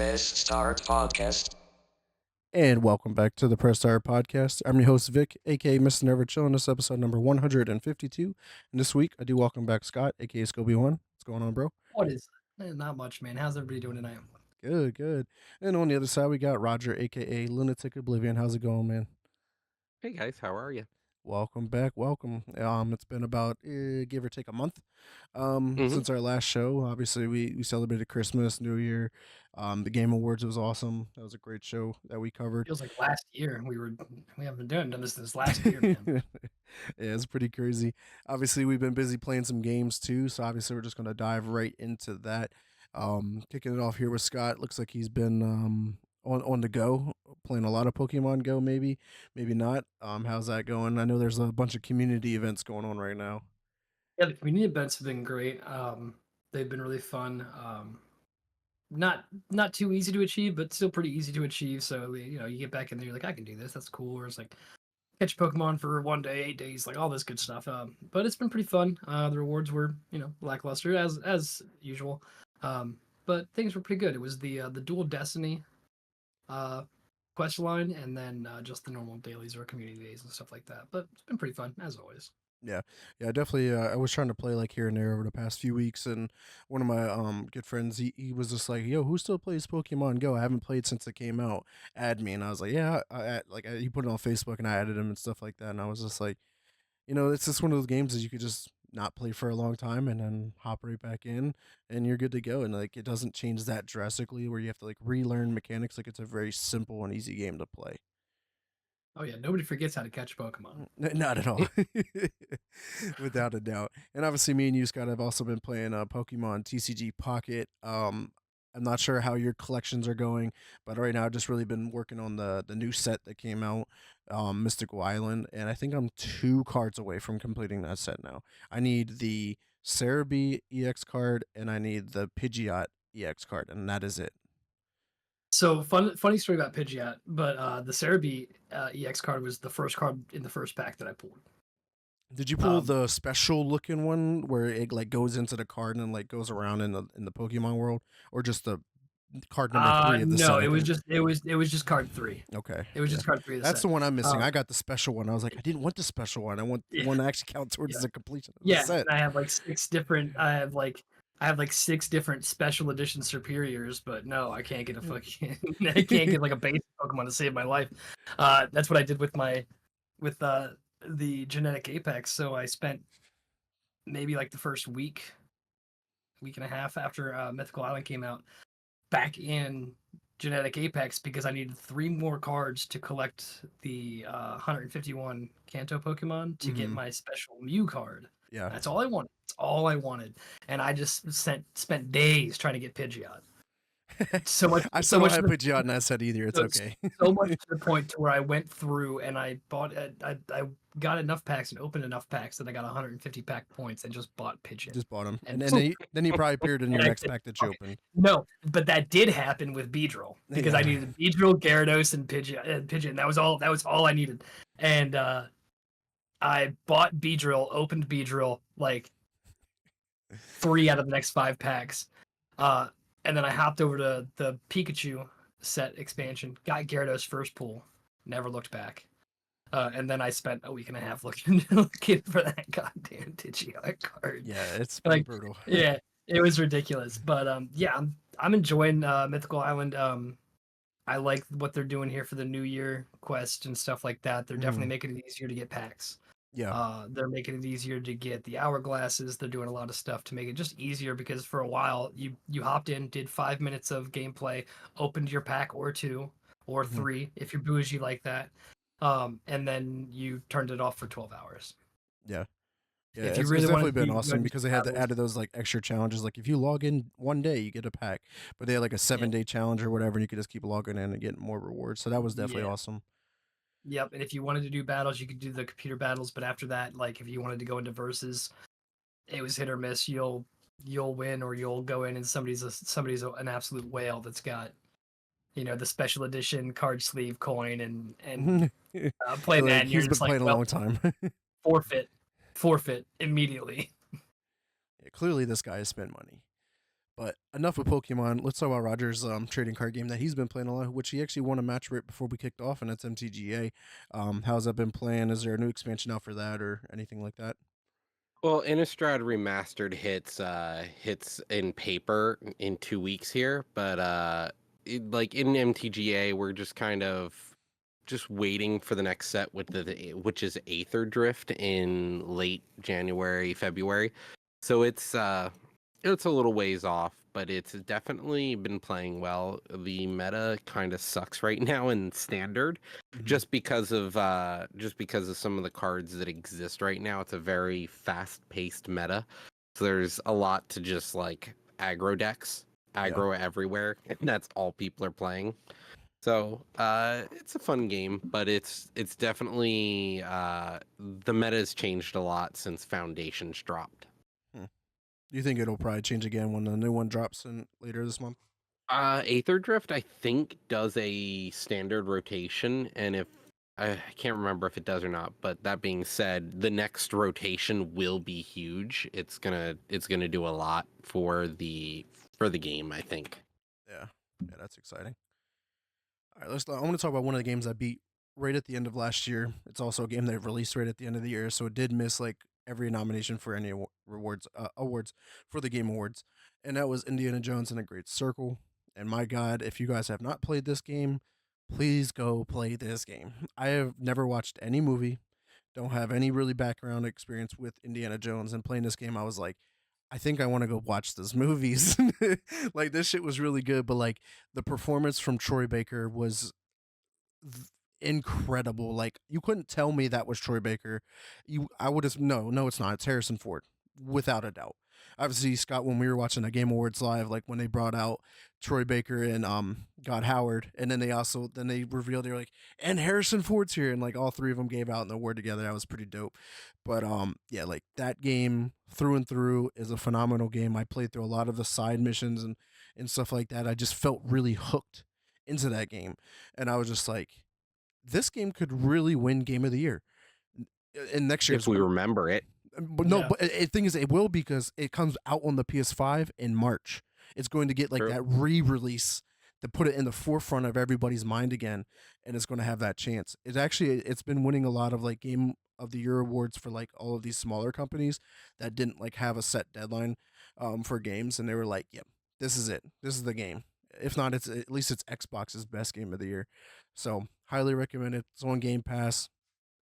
Press Start Podcast. And welcome back to the Press Start Podcast. I'm your host, Vic, aka Mr. Never Chill, and this is episode number 152. And this week, I do welcome back Scott, aka Scobie1. What's going on, bro? What is not much, man. How's everybody doing tonight? Good, good. And on the other side, we got Roger, aka Lunatic Oblivion. How's it going, man? Hey guys, how are you? Welcome back, welcome. It's been about give or take a month Mhm. since our last show. Obviously, we celebrated Christmas, New Year. The Game Awards was awesome. That was a great show that we covered. Feels like last year we haven't done this since last year, man. Yeah, it's pretty crazy. Obviously, we've been busy playing some games too, so obviously we're just gonna dive right into that. Kicking it off here with Scott. Looks like he's been on the go, playing a lot of Pokemon Go. Maybe not. How's that going? I know there's a bunch of community events going on right now. Yeah, the community events have been great. They've been really fun. Not too easy to achieve, but still pretty easy to achieve. So you get back in there, you're like, I can do this. That's cool. Or it's like catch Pokemon for 1 day, 8 days, like all this good stuff. But it's been pretty fun. The rewards were lackluster as usual. But things were pretty good. It was the Dual Destiny quest line, and then just the normal dailies or community days and stuff like that. But it's been pretty fun as always. Yeah, yeah, definitely. I was trying to play like here and there over the past few weeks, and one of my good friends, he was just like, "Yo, who still plays Pokemon Go? I haven't played since it came out. Add me." And I was like, "Yeah." He put it on Facebook, and I added him and stuff like that. And I was just like, it's just one of those games that you could just not play for a long time and then hop right back in, and you're good to go. And like, it doesn't change that drastically where you have to like relearn mechanics. Like, it's a very simple and easy game to play. Oh yeah, nobody forgets how to catch Pokemon. Not at all, without a doubt. And obviously, me and you, Scott, have also been playing Pokemon TCG Pocket. I'm not sure how your collections are going, but right now I've just really been working on the new set that came out, Mystical Island, and I think I'm 2 cards away from completing that set now. I need the Cerebi EX card and I need the Pidgeot EX card, and that is it. So funny story about Pidgeot, but the Cerebi EX card was the first card in the first pack that I pulled. Did you pull Um, the special looking one where it like goes into the card and like goes around in the Pokemon world, or just the card number 3 of the no, set? it was Again? just card 3. Okay. It was Yeah. just card 3 of the That's set. the one I'm missing. Um, I got the special one. I was like, I didn't want the special one. I want the Yeah. one that actually counts towards Yeah. the completion of the Yeah, set. and I have like 6 different. I have like 6 different special edition superiors, but no, I can't get a fucking. I can't get like a basic Pokemon to save my life. That's what I did with the genetic Apex. So I spent maybe like the first week and a half after Mythical Island came out back in genetic Apex because I needed 3 more cards to collect the 151 Kanto Pokemon to get Mhm. my special Mew card. Yeah. That's all I wanted. That's all I wanted, and I just spent days trying to get Pidgeot. So much, I so still don't much, have to the, Pidgeot in that set either. It's so, okay. so much to the point to where I went through and I bought. I got enough packs and opened enough packs that I got 150 pack points and just bought Pidgeot. Just bought him, And and then he probably appeared in your And I next did- pack that you okay. opened. No, but that did happen with Beedrill because I Yeah. needed Beedrill, Gyarados, and Pidgeot. That was all I needed. And I bought Beedrill, opened Beedrill like 3 out of the next 5 packs. And then I hopped over to the Pikachu set expansion, got Gyarados first pull, never looked back. And then I spent a week and a half looking for that goddamn Pidgeot card. Yeah, it's pretty Like, brutal. Yeah, it was ridiculous. But yeah, I'm enjoying Mythical Island. I like what they're doing here for the New Year quest and stuff like that. They're definitely making it easier to get packs. Yeah. They're making it easier to get the hourglasses. They're doing a lot of stuff to make it just easier because for a while you hopped in, did 5 minutes of gameplay, opened your pack or 2 or 3 if you're bougie like that, and then you turned it off for 12 hours. Yeah. Yeah, If it's, you it's really definitely wanted to been be awesome good because they had battles. added those like extra challenges. Like if you log in one day, you get a pack, but they had like a 7-day challenge or whatever, and you could just keep logging in and getting more rewards. So that was definitely Yeah. awesome. Yep, and if you wanted to do battles, you could do the computer battles. But after that, like if you wanted to go into versus, it was hit or miss. You'll win or you'll go in and somebody's an absolute whale that's got the special edition card sleeve coin and play So, that. like, And you're he's been just like, playing a well, long time. forfeit immediately. Yeah, clearly, this guy has spent money. But enough of Pokemon. Let's talk about Roger's trading card game that he's been playing a lot, which he actually won a match right before we kicked off, and it's MTGA. How's that been playing? Is there a new expansion out for that or anything like that? Well, Innistrad Remastered hits in paper in 2 weeks here, but like in MTGA, we're just kind of just waiting for the next set with which is Aether Drift in late January, February. So it's a little ways off, but it's definitely been playing well. The meta kind of sucks right now in standard, Mhm. just because of some of the cards that exist right now. It's a very fast-paced meta, so there's a lot to just like aggro decks, Yeah. aggro everywhere, and that's all people are playing. So it's a fun game, but it's definitely the meta has changed a lot since Foundations dropped. Do you think it'll probably change again when the new one drops in later this month? Aether Drift, I think, does a standard rotation, and if I can't remember if it does or not, but that being said, the next rotation will be huge. It's gonna do a lot for the game, I think. Yeah, yeah, that's exciting. All right, I want to talk about one of the games I beat right at the end of last year. It's also a game that released right at the end of the year, so it did miss like every nomination for any awards for the Game Awards, and that was Indiana Jones and the Great Circle. And my God, if you guys have not played this game, please go play this game. I have never watched any movie, don't have any really background experience with Indiana Jones, and playing this game, I was like, I think I want to go watch those movies. Like this shit was really good, but like the performance from Troy Baker was incredible. Like you couldn't tell me that was Troy Baker. I would have no, it's not. It's Harrison Ford, without a doubt. Obviously, Scott, when we were watching the Game Awards live, like when they brought out Troy Baker and God Howard, and then they revealed they're like, and Harrison Ford's here, and like all three of them gave out an award together. That was pretty dope. But yeah, like that game through and through is a phenomenal game. I played through a lot of the side missions and stuff like that. I just felt really hooked into that game, and I was just like, this game could really win Game of the Year in next year's. If we remember it. But no, Yeah. but the thing is, it will because it comes out on the PS5 in March. It's going to get like True. that re-release to put it in the forefront of everybody's mind again, and it's going to have that chance. It's been winning a lot of like Game of the Year awards for like all of these smaller companies that didn't like have a set deadline for games, and they were like, "Yep, this is it. This is the game." If not, it's at least it's Xbox's best game of the year. So highly recommend it. It's on Game Pass.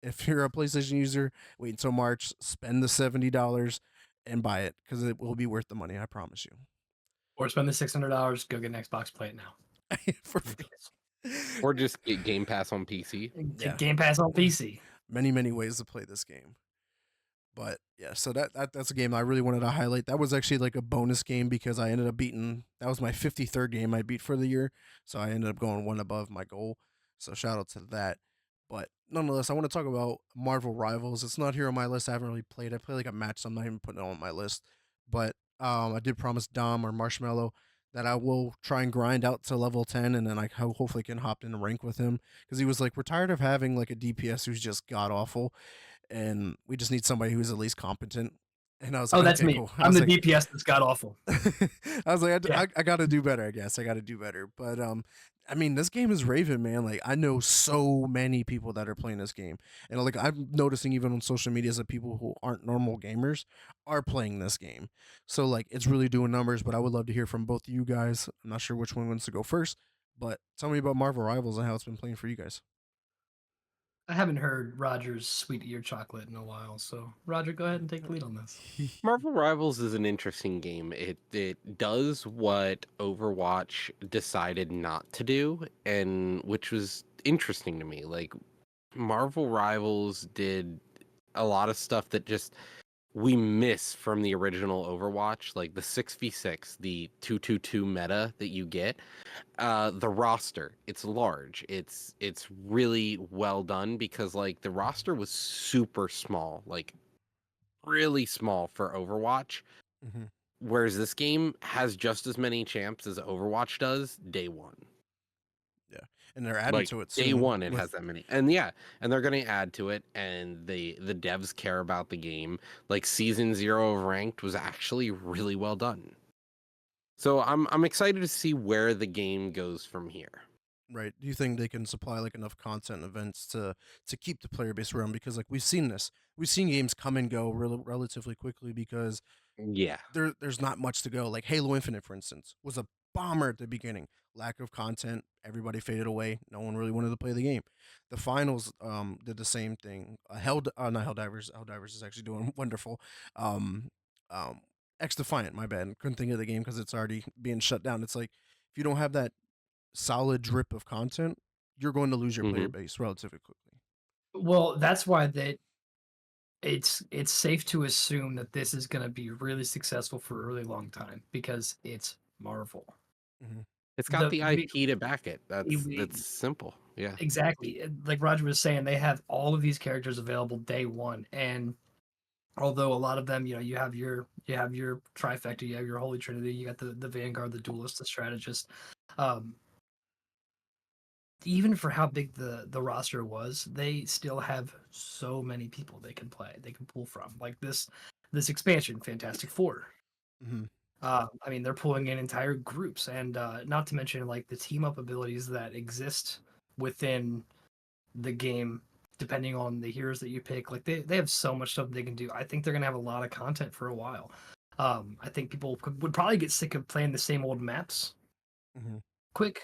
If you're a PlayStation user, wait until March, spend the $70 and buy it because it will be worth the money. I promise you. Or spend the $600, go get an Xbox, play it now. For free. Or just get Game Pass on PC. Yeah. Game Pass on PC. Many ways to play this game. But yeah, so that's a game I really wanted to highlight. That was actually like a bonus game because I ended up beating. That was my 53rd game I beat for the year, so I ended up going one above my goal. So shout out to that. But nonetheless, I want to talk about Marvel Rivals. It's not here on my list. I haven't really played. I play like a match, so I'm not even putting it on my list. But I did promise Dom or Marshmallow that I will try and grind out to level 10, and then I hopefully can hop in a rank with him because he was like, "We're tired of having like a DPS who's just god awful, and we just need somebody who's at least competent." And I was like, Oh, that's okay, me. cool. I'm the DPS that's god awful. I was like, Yeah. I got to do better. I guess I got to do better. But I mean, this game is Raven, man. Like I know so many people that are playing this game, and like I'm noticing even on social media that people who aren't normal gamers are playing this game. So like it's really doing numbers. But I would love to hear from both of you guys. I'm not sure which one wants to go first, but tell me about Marvel Rivals and how it's been playing for you guys. I haven't heard Roger's sweet ear chocolate in a while, so Roger, go ahead and take the lead on this. Marvel Rivals is an interesting game. It does what Overwatch decided not to do, and which was interesting to me. Like Marvel Rivals did a lot of stuff that just we miss from the original Overwatch, like the 6v6, the 222 meta that you get. The roster, it's large. It's really well done because like the roster was super small, like really small for Overwatch. Mm-hmm. Whereas this game has just as many champs as Overwatch does day one. Yeah, and they're adding Like to it day soon one, it with- has that many, and yeah, and they're gonna add to it, and the devs care about the game. Like season 0 of Ranked was actually really well done. So I'm excited to see where the game goes from here. Right. Do you think they can supply like enough content events to keep the player base around? Because like we've seen this, we've seen games come and go relatively quickly because Yeah. there's not much to go. Like Halo Infinite, for instance, was a bomber at the beginning. Lack of content, everybody faded away. No one really wanted to play the game. The finals did the same thing. Not Helldivers. Helldivers is actually doing wonderful. Um, um, X Defiant, my bad. Couldn't think of the game because it's already being shut down. It's like if you don't have that solid drip of content, you're going to lose your player Hmm. base relatively quickly. Well, that's why it's safe to assume that this is going to be really successful for a really long time because it's Marvel. Hmm. It's got The the IP to back it. That's we- that's simple. Yeah. exactly like Roger was saying, they have all of these characters available day one, and although a lot of them, you have your trifecta, you have your Holy Trinity, you got the Vanguard, the Duelist, the Strategist. Um, Even for how big the roster was, they still have so many people they can pull from. Like this expansion, Fantastic Four. Hmm. I mean, they're pulling in entire groups, and not to mention like the team up abilities that exist within the game, depending on the heroes that you pick. Like they have so much stuff they can do. I think they're gonna have a lot of content for a while. I think people would probably get sick of playing the same old maps Hmm. quick,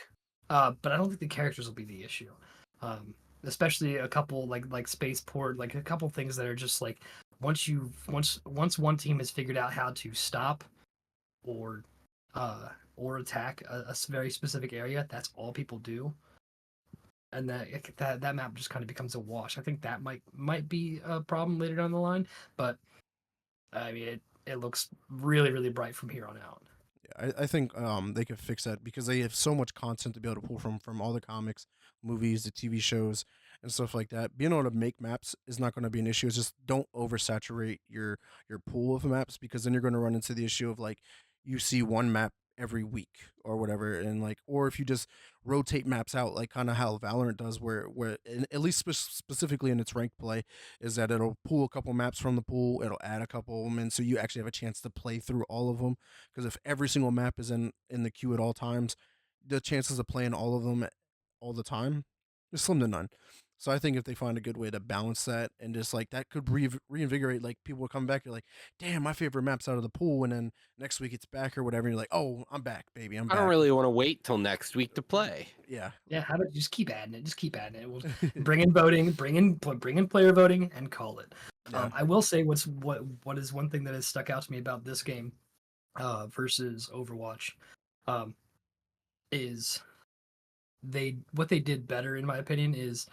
but I don't think the characters will be the issue. Especially a couple like spaceport, like a couple things that are just like once one team has figured out how to stop or or attack a very specific area, that's all people do, and that map just kind of becomes a wash. I think that might be a problem later down the line, but I mean it looks really really bright from here on out. I think they could fix that because they have so much content to be able to pull from all the comics, movies, the TV shows, and stuff like that. Being able to make maps is not going to be an issue. It's just don't oversaturate your pool of maps because then you're going to run into the issue of like you see one map every week or whatever, and like or if you just rotate maps out like kind of how Valorant does, where at least specifically in its ranked play is that it'll pull a couple maps from the pool, it'll add a couple of them in, so you actually have a chance to play through all of them because if every single map is in the queue at all times, the chances of playing all of them all the time is slim to none. So I think if they find a good way to balance that and just like that could reinvigorate like people will come back. You're like, damn, my favorite map's out of the pool, and then next week it's back or whatever. And you're like, oh, I'm back, baby, I'm I back. don't really want to wait till next week to play. Yeah. Yeah, how about you just keep adding it? Just keep adding it. We'll bring in voting, bring in player voting, and call it. Yeah. I will say what is one thing that has stuck out to me about this game versus Overwatch um, is what they did better in my opinion is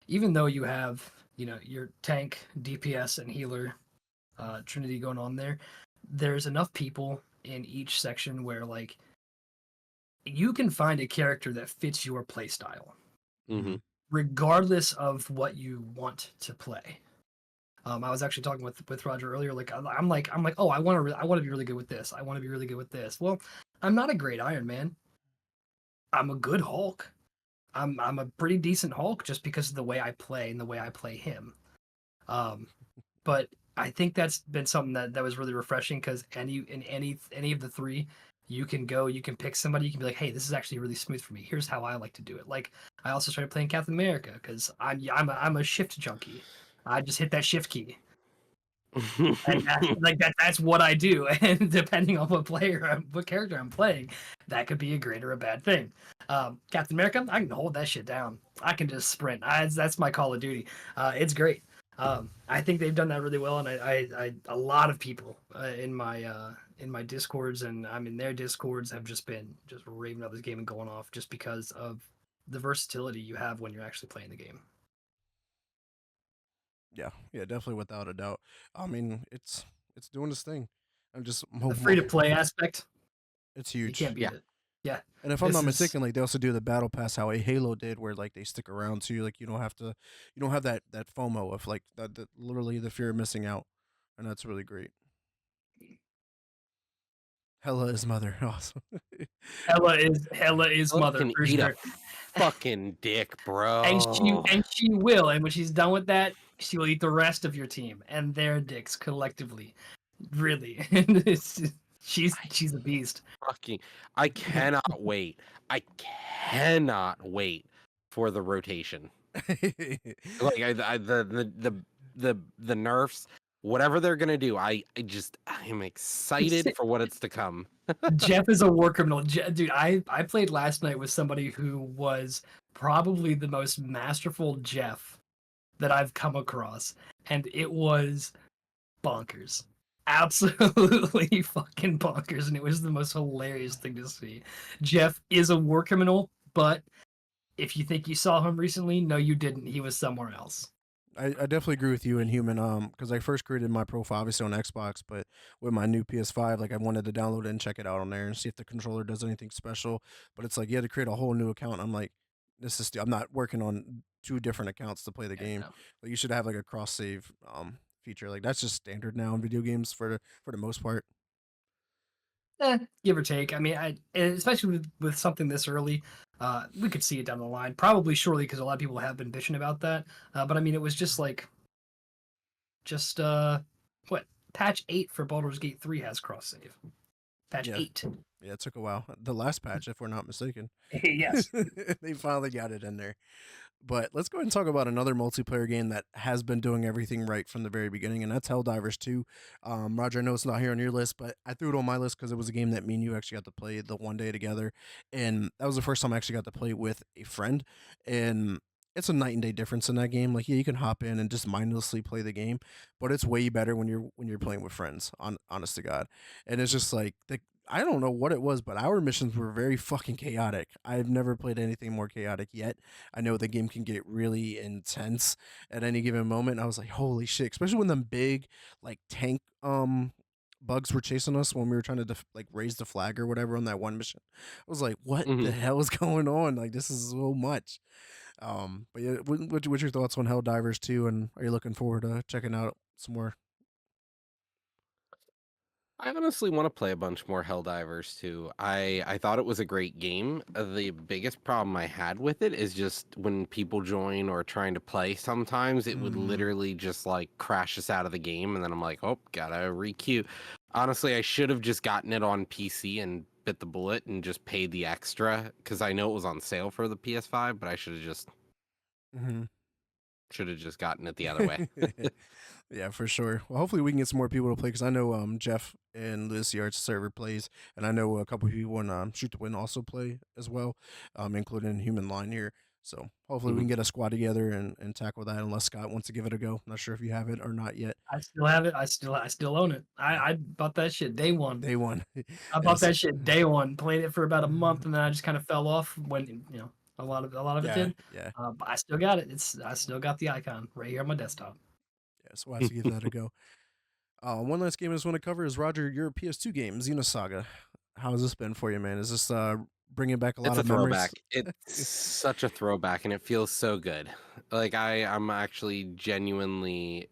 even though you have your tank, DPS, and healer Trinity going on there, there's enough people in each section where like you can find a character that fits your playstyle Hmm. regardless of what you want to play. I was actually talking with Roger earlier. Like I'm like, oh, I want to be really good with this. I want to be really good with this. Well, I'm not a great Iron Man. I'm a good Hulk. I'm a pretty decent Hulk just because of the way I play and the way I play him. But I think that's been something that was really refreshing because any of the three, you can pick somebody, you can be like, hey, this is actually really smooth for me. Here's how I like to do it. Like I also started playing Captain America because I'm a shift junkie. I just hit that shift key. And that's what I do. And depending on what character I'm playing, that could be a great or a bad thing. Captain America, I can hold that shit down. I can just sprint. That's my Call of Duty. It's great. I think they've done that really well, and a lot of people in my discords and I'm in their discords have just been raving about this game and going off just because of the versatility you have when you're actually playing the game. Yeah. Yeah. Definitely, without a doubt. I mean, it's doing this thing. I'm just The free to play aspect, It's you huge. can't beat Yeah. it. Yeah, And if I'm this not is mistaken, like they also do the battle pass how a Halo did, where like they stick around too. Like you don't have that FOMO of like that literally the fear of missing out, and that's really great. Hella is mother, awesome. Hella is Look mother can for eat a sure. fucking dick, And bro. she will, and when she's done with that, she will eat the rest of your team and their dicks collectively. Really, it's She's a beast. I cannot wait. I cannot wait for the rotation. Like the nerfs, whatever they're gonna do. I am excited for what it's to come. Jeff is a war criminal. Dude, I played last night with somebody who was probably the most masterful Jeff that I've come across, and it was bonkers. Absolutely fucking bonkers, and it was the most hilarious thing to see. Jeff is a war criminal, but if you think you saw him recently, no, you didn't. He was somewhere else. I definitely agree with you in human because I first created my profile obviously on Xbox, but with my new PS5, like I wanted to download it and check it out on there and see if the controller does anything special. But it's like you had to create a whole new account. I'm like, I'm not working on two different accounts to play the game. No. Like you should have like a cross save feature. Like that's just standard now in video games for the most part. Give or take. I mean, especially with something this early, we could see it down the line. Probably shortly because a lot of people have been bitching about that. But I mean, it was just like, what patch 8 for Baldur's Gate 3 has cross save. Patch 8. Yeah, it took a while. The last patch, if we're not mistaken. Yes. They finally got it in there. But let's go ahead and talk about another multiplayer game that has been doing everything right from the very beginning, and that's Helldivers 2. Roger, I know it's not here on your list, but I threw it on my list because it was a game that me and you actually got to play the one day together, and that was the first time I actually got to play with a friend, and it's a night and day difference in that game. Like, yeah, you can hop in and just mindlessly play the game, but it's way better when you're playing with friends. Honest to God, and it's just like I don't know what it was, but our missions were very fucking chaotic. I've never played anything more chaotic yet. I know the game can get really intense at any given moment. I was like, holy shit, especially when them big like tank bugs were chasing us when we were trying to like raise the flag or whatever on that one mission. I was like, what the hell is going on? Like this is so much. But yeah, what's your thoughts on Helldivers 2, and are you looking forward to checking out some more? I honestly want to play a bunch more Helldivers too. I thought it was a great game. The biggest problem I had with it is just when people join or trying to play, sometimes it would literally just like crash us out of the game, and then I'm like, oh, gotta re-queue. Honestly, I should have just gotten it on PC and bit the bullet and just paid the extra because I know it was on sale for the PS5, but I should have just gotten it the other way. Yeah, for sure. Well, hopefully we can get some more people to play because I know Jeff and Liz Arts server plays, and I know a couple of people in Shoot to Win also play as well, including Human Line here. So hopefully we can get a squad together and tackle that. Unless Scott wants to give it a go. Not sure if you have it or not yet. I still have it. I still own it. I bought that shit day one. Day one. I bought that shit day one. Played it for about a month, and then I just kind of fell off when a lot of it did. Yeah. But I still got it. I still got the icon right here on my desktop. Yeah, so we'll have to give that a go. One last game I just want to cover is Roger, your PS2 game, Xenosaga. How has this been for you, man? Is this bringing back a lot of throwback. memories? It's such a throwback, and it feels so good. Like I'm actually genuinely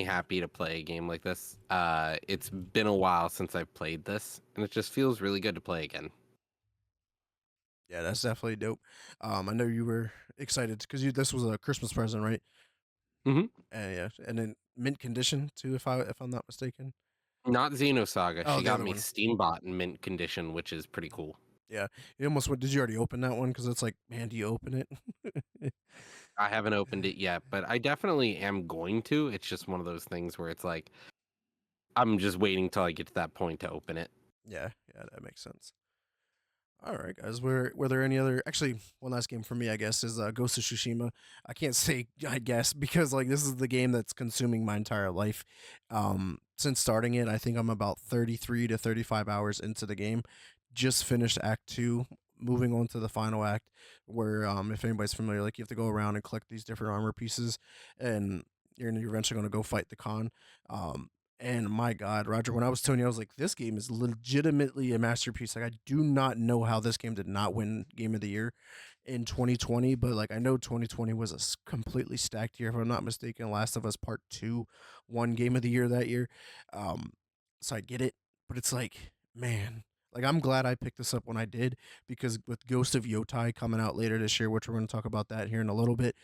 happy to play a game like this. It's been a while since I've played this, and it just feels really good to play again. Yeah, that's definitely dope. I know you were excited because this was a Christmas present, right? And and then mint condition too, if I'm not mistaken. Not Xenosaga. Oh, She the got other me one. Steambot in mint condition, which is pretty cool. Yeah, you almost went. Did you already open that one? Because it's like, man, do you open it? I haven't opened it yet, but I definitely am going to. It's just one of those things where it's like I'm just waiting till I get to that point to open it. Yeah, that makes sense. All right, guys. Were there any other? Actually, one last game for me, I guess, is Ghost of Tsushima. I can't say I guess because like this is the game that's consuming my entire life. Since starting it, I think I'm about 33 to 35 hours into the game. Just finished Act 2, moving on to the final act, where if anybody's familiar, like you have to go around and collect these different armor pieces, and you're eventually going to go fight the Khan. And my God, Roger, when I was telling you, I was like, this game is legitimately a masterpiece. Like, I do not know how this game did not win Game of the Year in 2020, but like, I know 2020 was a completely stacked year. If I'm not mistaken, Last of Us Part 2 won Game of the Year that year. So I get it, but it's like, man, like, I'm glad I picked this up when I did because with Ghost of Yotai coming out later this year, which we're going to talk about that here in a little bit,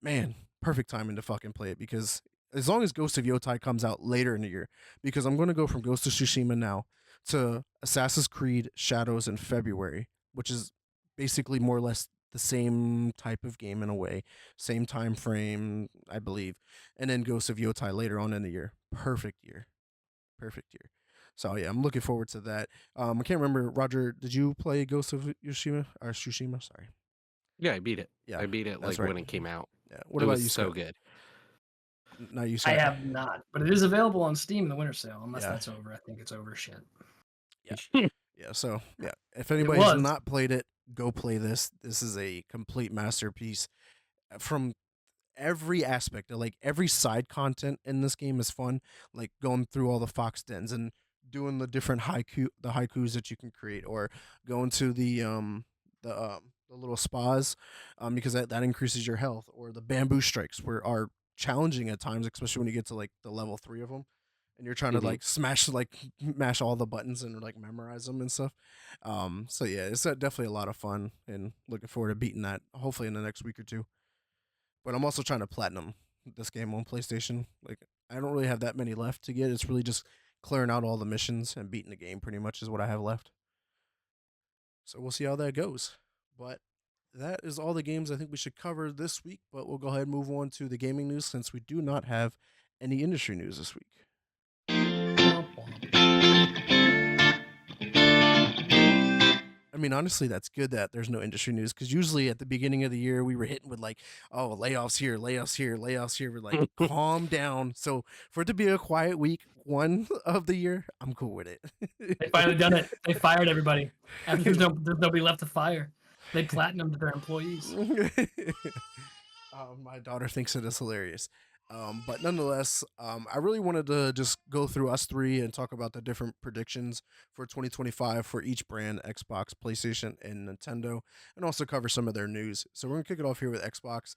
man, perfect timing to fucking play it because as long as Ghost of Yotai comes out later in the year, because I'm going to go from Ghost of Tsushima now to Assassin's Creed Shadows in February, which is basically more or less the same type of game in a way, same time frame, I believe, and then Ghost of Yotai later on in the year. Perfect year, perfect year. So yeah, I'm looking forward to that. I can't remember, Roger. Did you play Ghost of Yoshima or Tsushima? Sorry. Yeah, I beat it. Yeah, I beat it that's like right. when it came out. Yeah. What It about was you, so Scott? good. Not you, I Scott. have not, but it is available on Steam in the winter sale. Unless Yeah. that's over, I think it's over. Shit. Yeah. So yeah, if It anybody has was. not played it, go play this. This is a complete masterpiece from every aspect. Like every side content in this game is fun. Like going through all the fox dens and doing the different haikus that you can create, or going to the little spas, because that increases your health, or the bamboo strikes where are challenging at times, especially when you get to like the level 3 of them, and you're trying to Mhm. like mash all the buttons and like memorize them and stuff. So yeah, it's definitely a lot of fun, and looking forward to beating that hopefully in the next week or two. But I'm also trying to platinum this game on PlayStation. Like I don't really have that many left to get. It's really just clearing out all the missions and beating the game pretty much is what I have left. So we'll see how that goes. But that is all the games I think we should cover this week, but we'll go ahead and move on to the gaming news since we do not have any industry news this week. I mean, honestly, that's good that there's no industry news because usually at the beginning of the year we were hitting with like, oh, layoffs here, layoffs here, layoffs here. We're like, calm down. So for it to be a quiet week one of the year, I'm cool with it. They finally done it. They fired everybody. After there's nobody left to fire. They platinumed their employees. My daughter thinks it is hilarious. But nonetheless, I really wanted to just go through us three and talk about the different predictions for 2025 for each brand: Xbox, PlayStation, and Nintendo, and also cover some of their news. So we're gonna kick it off here with Xbox.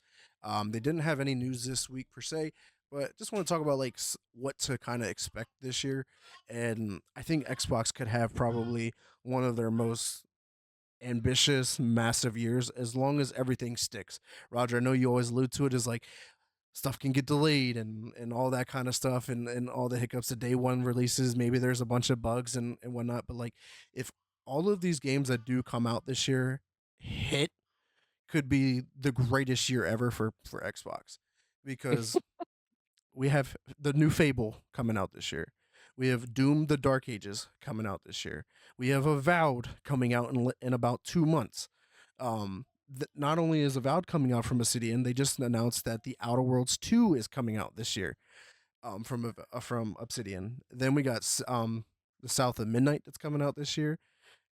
They didn't have any news this week per se, but just want to talk about like what to kind of expect this year. And I think Xbox could have probably one of their most ambitious, massive years as long as everything sticks. Roger, I know you always allude to it as like stuff can get delayed and all that kind of stuff and all the hiccups the day one releases. Maybe there's a bunch of bugs and whatnot. But like if all of these games that do come out this year hit, could be the greatest year ever for Xbox. Because we have the new Fable coming out this year. We have Doom: The Dark Ages coming out this year. We have Avowed coming out in about 2 months. Not only is Avowed coming out from Obsidian, they just announced that the Outer Worlds 2 is coming out this year, from Obsidian. Then we got the South of Midnight that's coming out this year.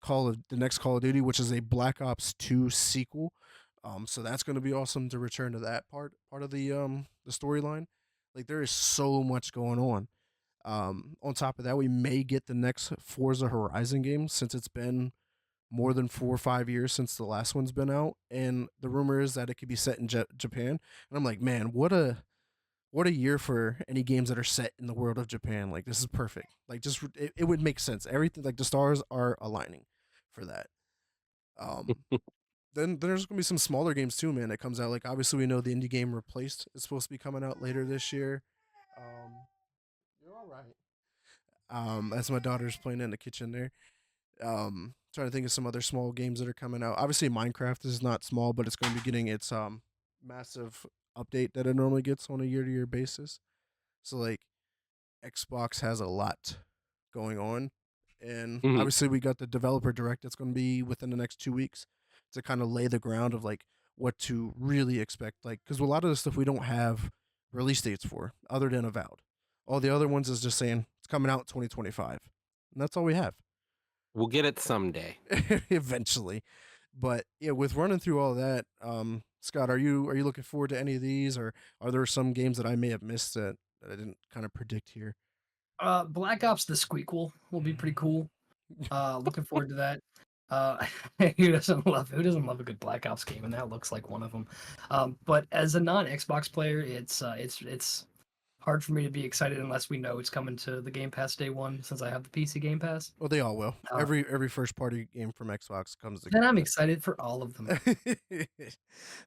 The next Call of Duty, which is a Black Ops 2 sequel. So that's going to be awesome to return to that part of the storyline. Like there is so much going on. On top of that, we may get the next Forza Horizon game since it's been more than 4 or 5 years since the last one's been out, and the rumor is that it could be set in Japan. And I'm like, man, what a year for any games that are set in the world of Japan. Like this is perfect. Like just it would make sense. Everything like the stars are aligning for that. Um, then there's gonna be some smaller games too, man. That comes out. Like obviously we know the indie game Replaced is supposed to be coming out later this year. Um, you're all right. As my daughter's playing in the kitchen there. Trying to think of some other small games that are coming out. Obviously, Minecraft is not small, but it's going to be getting its massive update that it normally gets on a year-to-year basis. So like Xbox has a lot going on, and Mhm. obviously we got the developer direct that's going to be within the next 2 weeks to kind of lay the ground of like what to really expect. Like because a lot of the stuff we don't have release dates for, other than Avowed. All the other ones is just saying it's coming out 2025, and that's all we have. We'll get it someday. Eventually. But yeah, with running through all that, Scott, are you looking forward to any of these, or are there some games that I may have missed that I didn't kind of predict here? Black Ops the Squeakquel will be pretty cool. Looking forward to that. Who doesn't love a good Black Ops game, and that looks like one of them. But as a non-Xbox player, it's hard for me to be excited unless we know it's coming to the Game Pass day one, since I have the PC Game Pass. Well, they all will. Uh, Every first party game from Xbox comes to then Game I'm Pass. excited for all of them.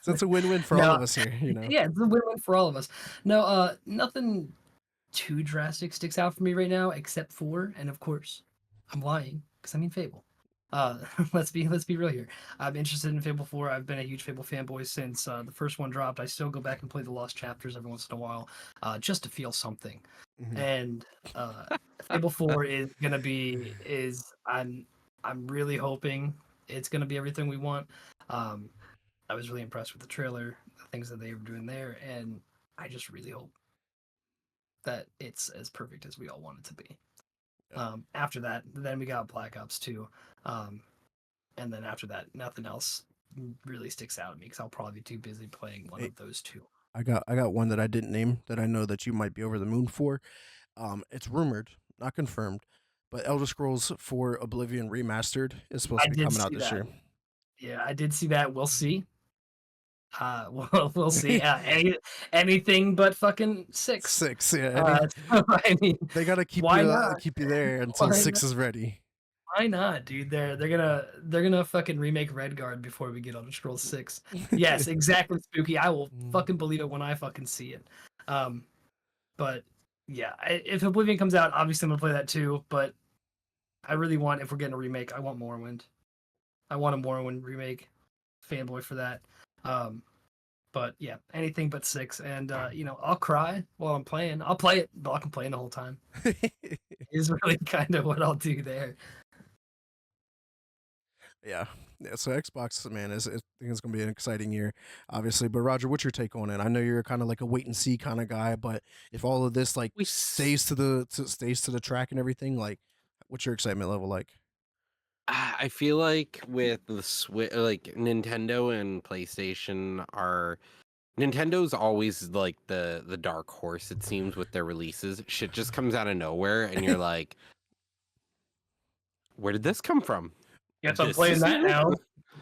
So it's a win-win for all No, of us here, you know. yeah, it's a win-win for all of us. No, nothing too drastic sticks out for me right now, except for, and of course, I'm lying because I mean Fable. Let's be real here. I'm interested in Fable 4. I've been a huge Fable fanboy since the first one dropped. I still go back and play the lost chapters every once in a while, just to feel something. Mhm. And Fable 4 is gonna be is I'm really hoping it's gonna be everything we want. I was really impressed with the trailer, the things that they were doing there, and I just really hope that it's as perfect as we all want it to be. Yeah. After that, then we got Black Ops 2. And then after that, nothing else really sticks out at me because I'll probably be too busy playing one Hey, of those two. I got one that I didn't name that I know that you might be over the moon for. It's rumored, not confirmed, but Elder Scrolls 4 Oblivion Remastered is supposed I to be did coming out see this that. year. Yeah, I did see that. We'll see. We'll see. Anything but fucking 6. 6, yeah. I mean, They gotta why not? keep you there until Why 6 not? is ready. Why not, dude? They're gonna fucking remake Redguard before we get on Scroll 6. Yes, exactly, Spooky. I will fucking believe it when I fucking see it. But yeah, if Oblivion comes out, obviously I'm gonna play that too. But I really want, if we're getting a remake, I want Morrowind. I want a Morrowind remake. Fanboy for that. But yeah, anything but 6. And I'll cry while I'm playing. I'll play it, but I'll complain the whole time. Is really kind of what I'll do there. Yeah. Yeah, so Xbox, man, I think it's gonna be an exciting year, obviously. But Roger, what's your take on it? I know you're kind of like a wait and see kind of guy, but if all of this like We stays to the track and everything, like, what's your excitement level like? I feel like with the Switch, like Nintendo and PlayStation are Nintendo's always like the dark horse. It seems with their releases, shit just comes out of nowhere, and you're like, where did this come from? Yes, I'm This playing is that new? now.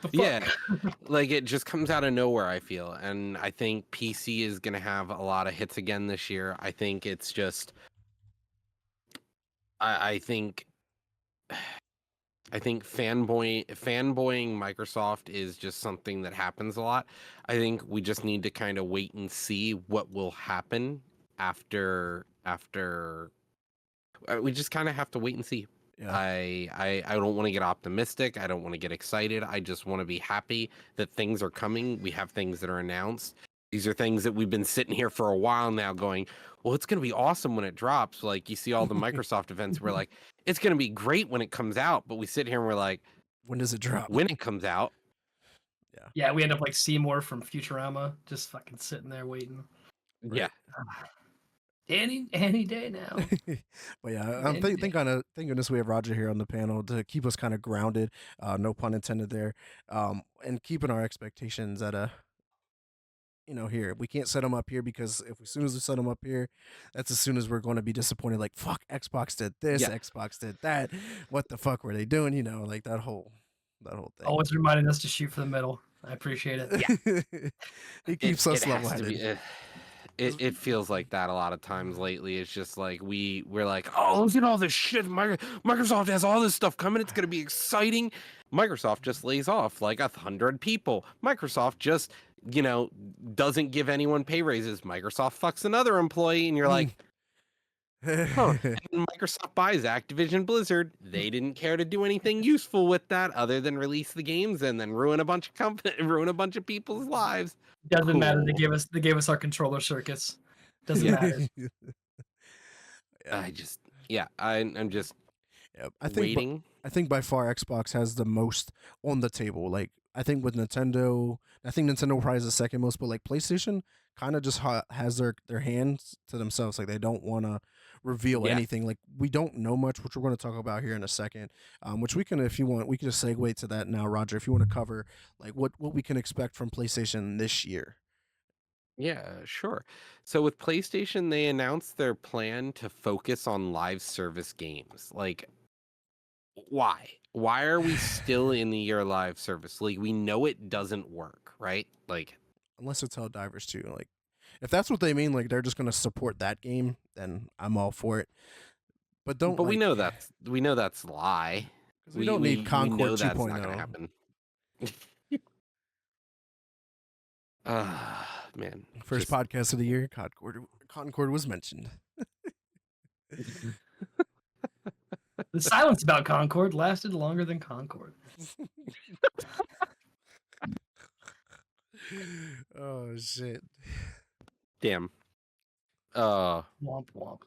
The Yeah, fuck? like it just comes out of nowhere. I feel, and I think PC is gonna have a lot of hits again this year. I think it's just, I think I think fanboying Microsoft is just something that happens a lot. I think we just need to kind of wait and see what will happen after we just kind of have to wait and see. Yeah. I don't want to get optimistic. I don't want to get excited. I just want to be happy that things are coming. We have things that are announced. These are things that we've been sitting here for a while now going, well, it's going to be awesome when it drops. Like you see all the Microsoft events, we're like, it's going to be great when it comes out. But we sit here and we're like, When does it drop? when it comes out, Yeah. Yeah, we end up like Seymour from Futurama, just fucking sitting there waiting. yeah. Any day now. But yeah, Any day. thank goodness we have Roger here on the panel to keep us kind of grounded. No pun intended there. And keeping our expectations at a here. We can't set them up here because if as soon as we set them up here, that's as soon as we're going to be disappointed. Like, fuck, Xbox did this, Yeah. Xbox did that. What the fuck were they doing? Like that whole thing. Always reminding us to shoot for the middle. I appreciate it. Yeah. He keeps us It level has to be. headed. It feels like that a lot of times lately. It's just like we're like, oh, look at all this shit. Microsoft has all this stuff coming. It's gonna be exciting. Microsoft just lays off like 100 people. Microsoft just doesn't give anyone pay raises. Microsoft fucks another employee, and you're like, huh. And Microsoft buys Activision Blizzard. They didn't care to do anything useful with that other than release the games and then ruin a bunch of people's lives. Doesn't matter. They Cool. gave us our controller circuits. Doesn't Yeah. matter. Yeah. I'm just Yeah, waiting. I think by far Xbox has the most on the table. Like I think with Nintendo, I think Nintendo probably has the second most, but like PlayStation kind of just has their hands to themselves. Like they don't want to reveal Yeah. anything. Like we don't know much, which we're going to talk about here in a second. Which we can, if you want, we can just segue to that now, Roger. If you want to cover like what we can expect from PlayStation this year. Yeah, sure. So with PlayStation, they announced their plan to focus on live service games. Like, why? Why are we still in the year live service? Like, we know it doesn't work, right? Like, Unless it's Helldivers 2. Like if that's what they mean, like they're just going to support that game, then I'm all for it. But don't but like we know that's a lie. because we don't need We Concord know that's not gonna 2.0. happen. Man. First just- podcast of the year, Concord was mentioned. The silence about Concord lasted longer than Concord. Oh shit. Damn. Womp womp.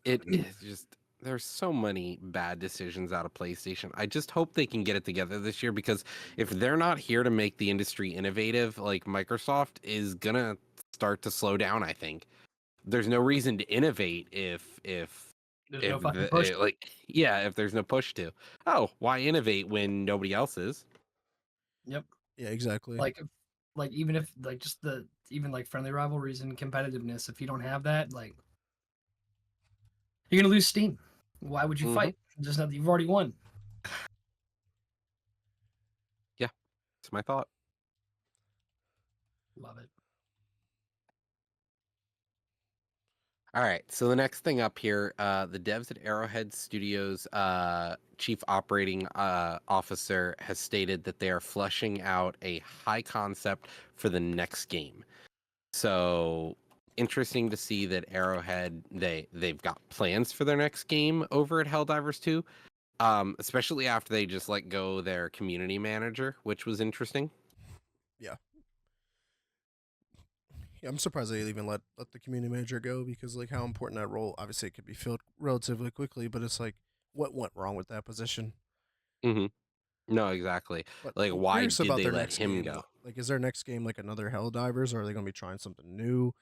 It is just there's so many bad decisions out of PlayStation. I just hope they can get it together this year because if they're not here to make the industry innovative, like Microsoft is gonna start to slow down, I think. There's no reason to innovate if There's no fucking push. if there's no push to. Oh, why innovate when nobody else is? Yep. Yeah, exactly. Like even if like just the even like friendly rivalries and competitiveness, if you don't have that, like you're gonna lose steam. Why would you Mhm. fight? Just not you've already won. Yeah, that's my thought. Love it. All right, so the next thing up here, the devs at Arrowhead Studios chief operating officer has stated that they are fleshing out a high concept for the next game. So interesting to see that Arrowhead they've got plans for their next game over at Helldivers 2, especially after they just let go their community manager, which was interesting. Yeah, I'm surprised they even let the community manager go because like how important that role. Obviously, it could be filled relatively quickly, but it's like what went wrong with that position. Hmm. No, exactly. But Like, I'm why curious did about they their let next him game. go? Like, is their next game like another Helldivers, or are they going to be trying something new?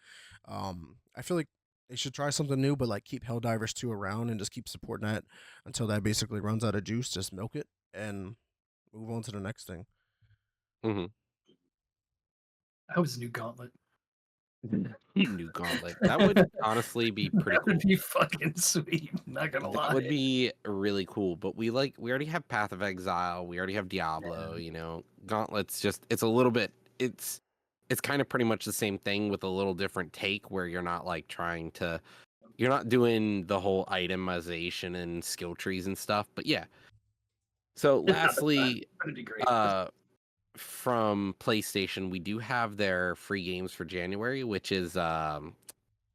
I feel like they should try something new, but like keep Helldivers 2 around and just keep supporting that until that basically runs out of juice. Just milk it and move on to the next thing. Hmm. I hope it's a new gauntlet. New Gauntlet. That would honestly be pretty That would cool. be fucking sweet. Not gonna That lie. would be really cool. But we already have Path of Exile. We already have Diablo. You know, Gauntlet's just it's a little bit. It's kind of pretty much the same thing with a little different take where you're not like trying to. You're not doing the whole itemization and skill trees and stuff. But yeah. So lastly, That'd be great. from PlayStation, we do have their free games for January, which is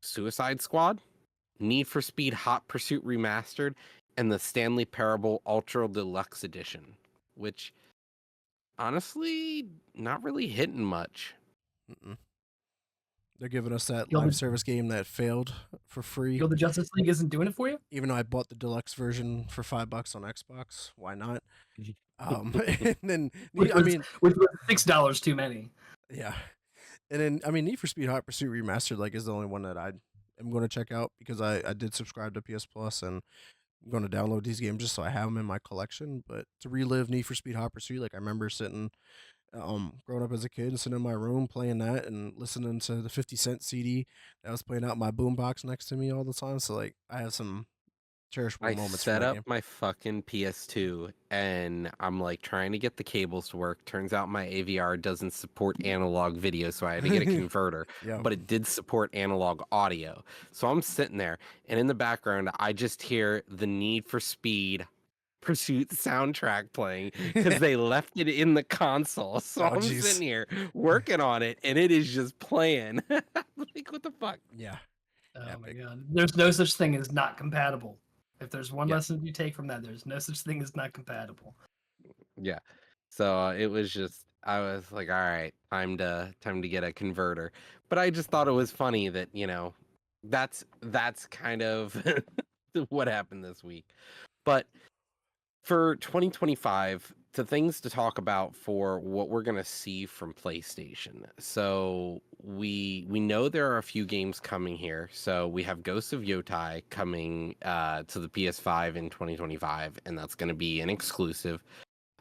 Suicide Squad, Need for Speed Hot Pursuit Remastered, and the Stanley Parable Ultra Deluxe Edition, which honestly, not really hitting much. Mm-mm. They're giving us that Guild live of- service game that failed for free. Guild of Justice League isn't doing it for you? Even though I bought the deluxe version for $5 on Xbox, why not? And then Which I was, mean, which was $6 too many. yeah, and then I mean, Need for Speed Hot Pursuit Remastered like is the only one that I am going to check out because I did subscribe to PS Plus and I'm going to download these games just so I have them in my collection. But to relive Need for Speed Hot Pursuit, like I remember sitting, growing up as a kid and sitting in my room playing that and listening to the 50 Cent CD that was playing out in my boombox next to me all the time. So like I have some cherishable I moments from set that up game. my fucking PS2 and I'm like trying to get the cables to work. Turns out my AVR doesn't support analog video, so I had to get a converter, Yeah. but it did support analog audio. So I'm sitting there and in the background, I just hear the Need for Speed Pursuit soundtrack playing because they left it in the console. So Oh, I'm jeez. sitting here working on it and it is just playing. Like, what the fuck? Yeah. Oh my Epic. god. There's no such thing as not compatible. If there's one Yeah. lesson you take from that, there's no such thing as not compatible. Yeah. So it was just I was like, all right, time to get a converter. But I just thought it was funny that, that's kind of what happened this week. But for 2025, the things to talk about for what we're gonna see from PlayStation. So we know there are a few games coming here. So we have Ghosts of Yotai coming to the PS5 in 2025, and that's gonna be an exclusive.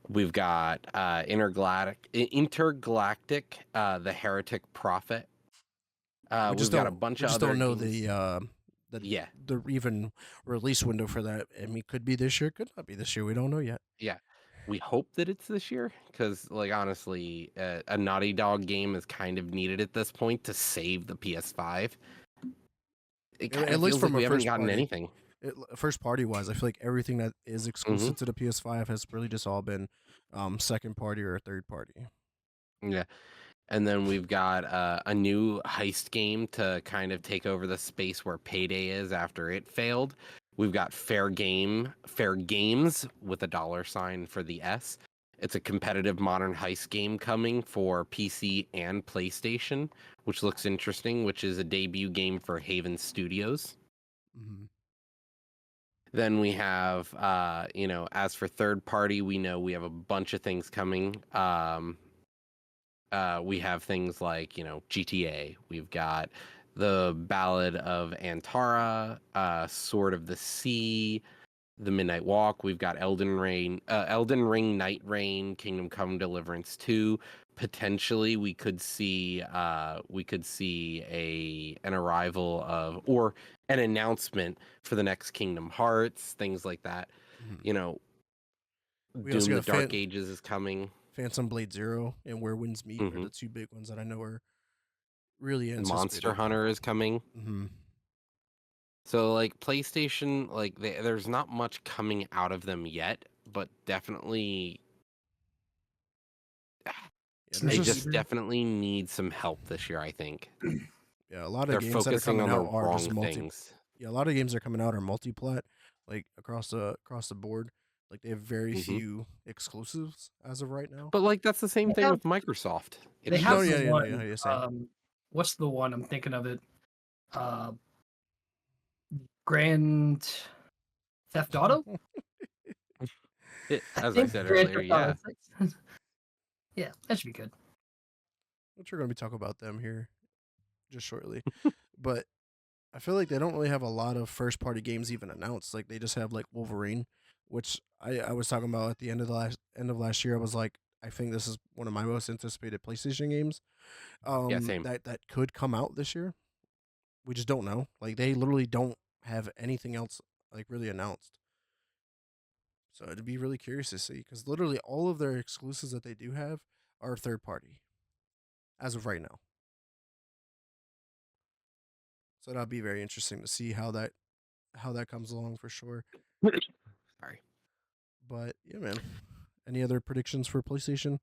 We've got Intergalactic, the Heretic Prophet. We've got a bunch We of just other don't know games. Yeah, the even release window for that. I mean, could be this year, could not be this year. We don't know yet. yeah. We hope that it's this year because, like, honestly, a Naughty Dog game is kind of needed at this point to save the PS5. It kind At of least feels like from a we haven't first gotten party. anything. First party wise, I feel like everything that is exclusive Hmm. to the PS5 has really just all been second party or third party. Yeah. And then we've got a new heist game to kind of take over the space where Payday is after it failed. We've got Fair Games with a $sign for the S. It's a competitive modern heist game coming for PC and PlayStation, which looks interesting, which is a debut game for Haven Studios. Mm-hmm. Then we have, as for third party, we know we have a bunch of things coming. We have things like, GTA. We've got the Ballad of Antara, Sword of the Sea, The Midnight Walk. We've got Elden Ring, Night Rain, Kingdom Come Deliverance 2. Potentially, we could see an arrival of, or an announcement for the next Kingdom Hearts, things like that. Mm-hmm. We also Doom: The got Dark Ages is coming. Phantom Blade Zero and Where Winds Meet are the two big ones that I know are really anticipated. Monster Hunter is coming. Mm-hmm. So, like, PlayStation, like, there's not much coming out of them yet, but definitely, they just definitely need some help this year, I think. Yeah, a lot of They're games that are focusing coming on out the are wrong just things. Yeah, a lot of games that are coming out are multi-plat, like across the board. Like they have very few exclusives as of right now. But, like, that's the same They thing have- with Microsoft. They It's have just, the one. yeah, same. What's the one? I'm thinking of it. Grand Theft Auto. as I said earlier, yeah. Yeah, that should be good. Which we're going to be talking about them here just shortly. But I feel like they don't really have a lot of first party games even announced. Like they just have like Wolverine, which I was talking about at the end of last year. I was like, I think this is one of my most anticipated PlayStation games. Yeah, same. That could come out this year. We just don't know. Like they literally don't have anything else like really announced. So it'd be really curious to see because literally all of their exclusives that they do have are third party as of right now. So that'll be very interesting to see how that comes along for sure. Sorry. But yeah, man. Any other predictions for PlayStation?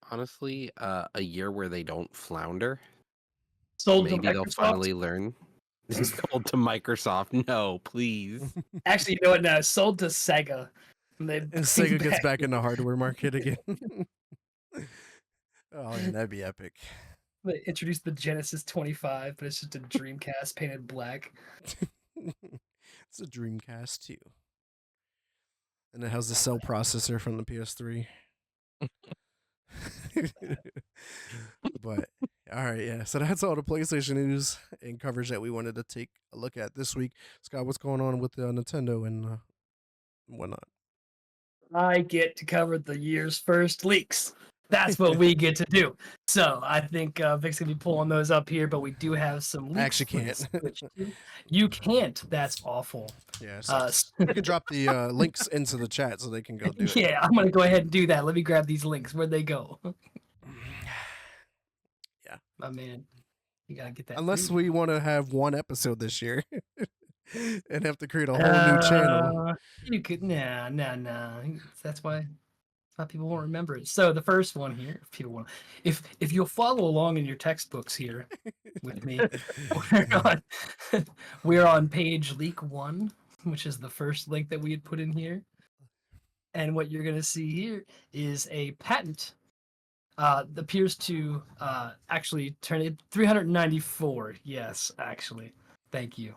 Honestly, a year where they don't flounder. Sold Maybe to they'll Microsoft. finally learn. Sold to Microsoft. No, please. Actually, you know what? Now sold to Sega. And Sega gets back in the hardware market again. Oh, man, that'd be epic. They introduced the Genesis 25, but it's just a Dreamcast painted black. It's a Dreamcast too. And it has the cell processor from the PS3. But all right, yeah. So that's all the PlayStation news and coverage that we wanted to take a look at this week. Scott, what's going on with Nintendo and whatnot? I get to cover the year's first leaks. That's what we get to do. So I think Vic's gonna be pulling those up here, but we do have some leaks. I actually can't. You can't. That's awful. Yeah, you can drop the links into the chat so they can go do it. Yeah, I'm gonna go ahead and do that. Let me grab these links. Where'd they go? Yeah, my man, you gotta get that. Unless we want to have one episode this year and have to create a whole new channel. You could nah. That's why people won't remember it. So the first one here, if you'll follow along in your textbooks here with me, we're on page leak 1, which is the first link that we had put in here. And what you're gonna see here is a patent appears to actually turn it 394. Yes, actually. Thank you.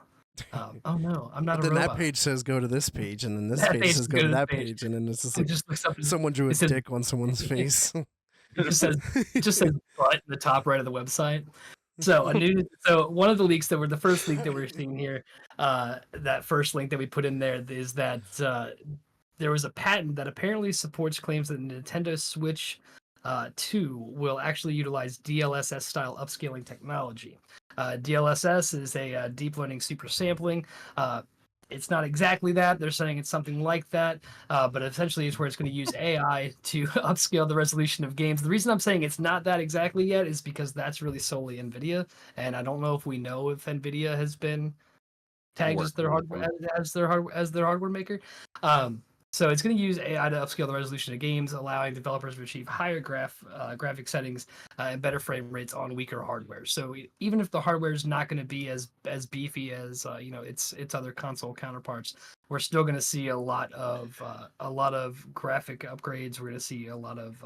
Oh no, I'm not a robot. Then that page says go to this page, and then this page says go to that page, and then it's just like someone drew a dick on someone's face. It just says butt in the top right of the website. So one of the leaks that were the first leak that we're seeing here, that first link that we put in there is that there was a patent that apparently supports claims that the Nintendo Switch 2 will actually utilize DLSS style upscaling technology. DLSS is a deep learning super sampling. It's not exactly that. They're saying it's something like that, but essentially it's where it's going to use AI to upscale the resolution of games. The reason I'm saying it's not that exactly yet is because that's really solely NVIDIA, and I don't know if we know if NVIDIA has been tagged as their hardware maker. So it's going to use AI to upscale the resolution of games, allowing developers to achieve higher graphic settings and better frame rates on weaker hardware. So even if the hardware is not going to be as beefy as its other console counterparts, we're still going to see a lot of graphic upgrades. We're going to see a lot of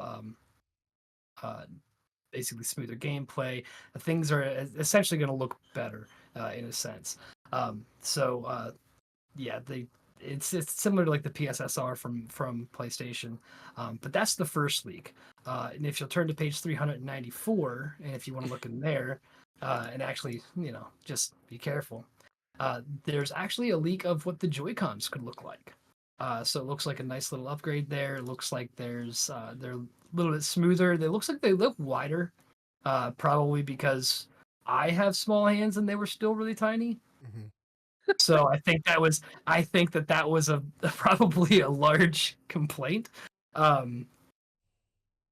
basically smoother gameplay. Things are essentially going to look better in a sense. Yeah, it's similar to like the PSSR from PlayStation, but that's the first leak. And if you'll turn to page 394, and if you want to look in there, and actually, just be careful. There's actually a leak of what the Joy-Cons could look like. So it looks like a nice little upgrade there. It looks like they're a little bit smoother. It looks like they look wider, probably because I have small hands and they were still really tiny. Mm-hmm. So I think that was a probably a large complaint.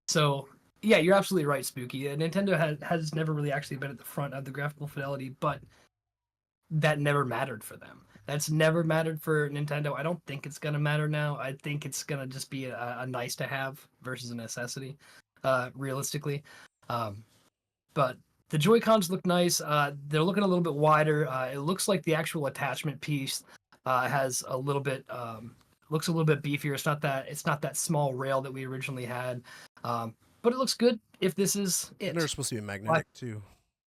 So yeah, you're absolutely right, Spooky. Nintendo has never really actually been at the front of the graphical fidelity, but that never mattered for them. That's never mattered for Nintendo. I don't think it's gonna matter now. I think it's gonna just be a nice to have versus a necessity, realistically. But the Joy-Cons look nice. They're looking a little bit wider. It looks like the actual attachment piece has a little bit looks a little bit beefier. It's not that small rail that we originally had. But it looks good if this is it. And they're supposed to be magnetic too.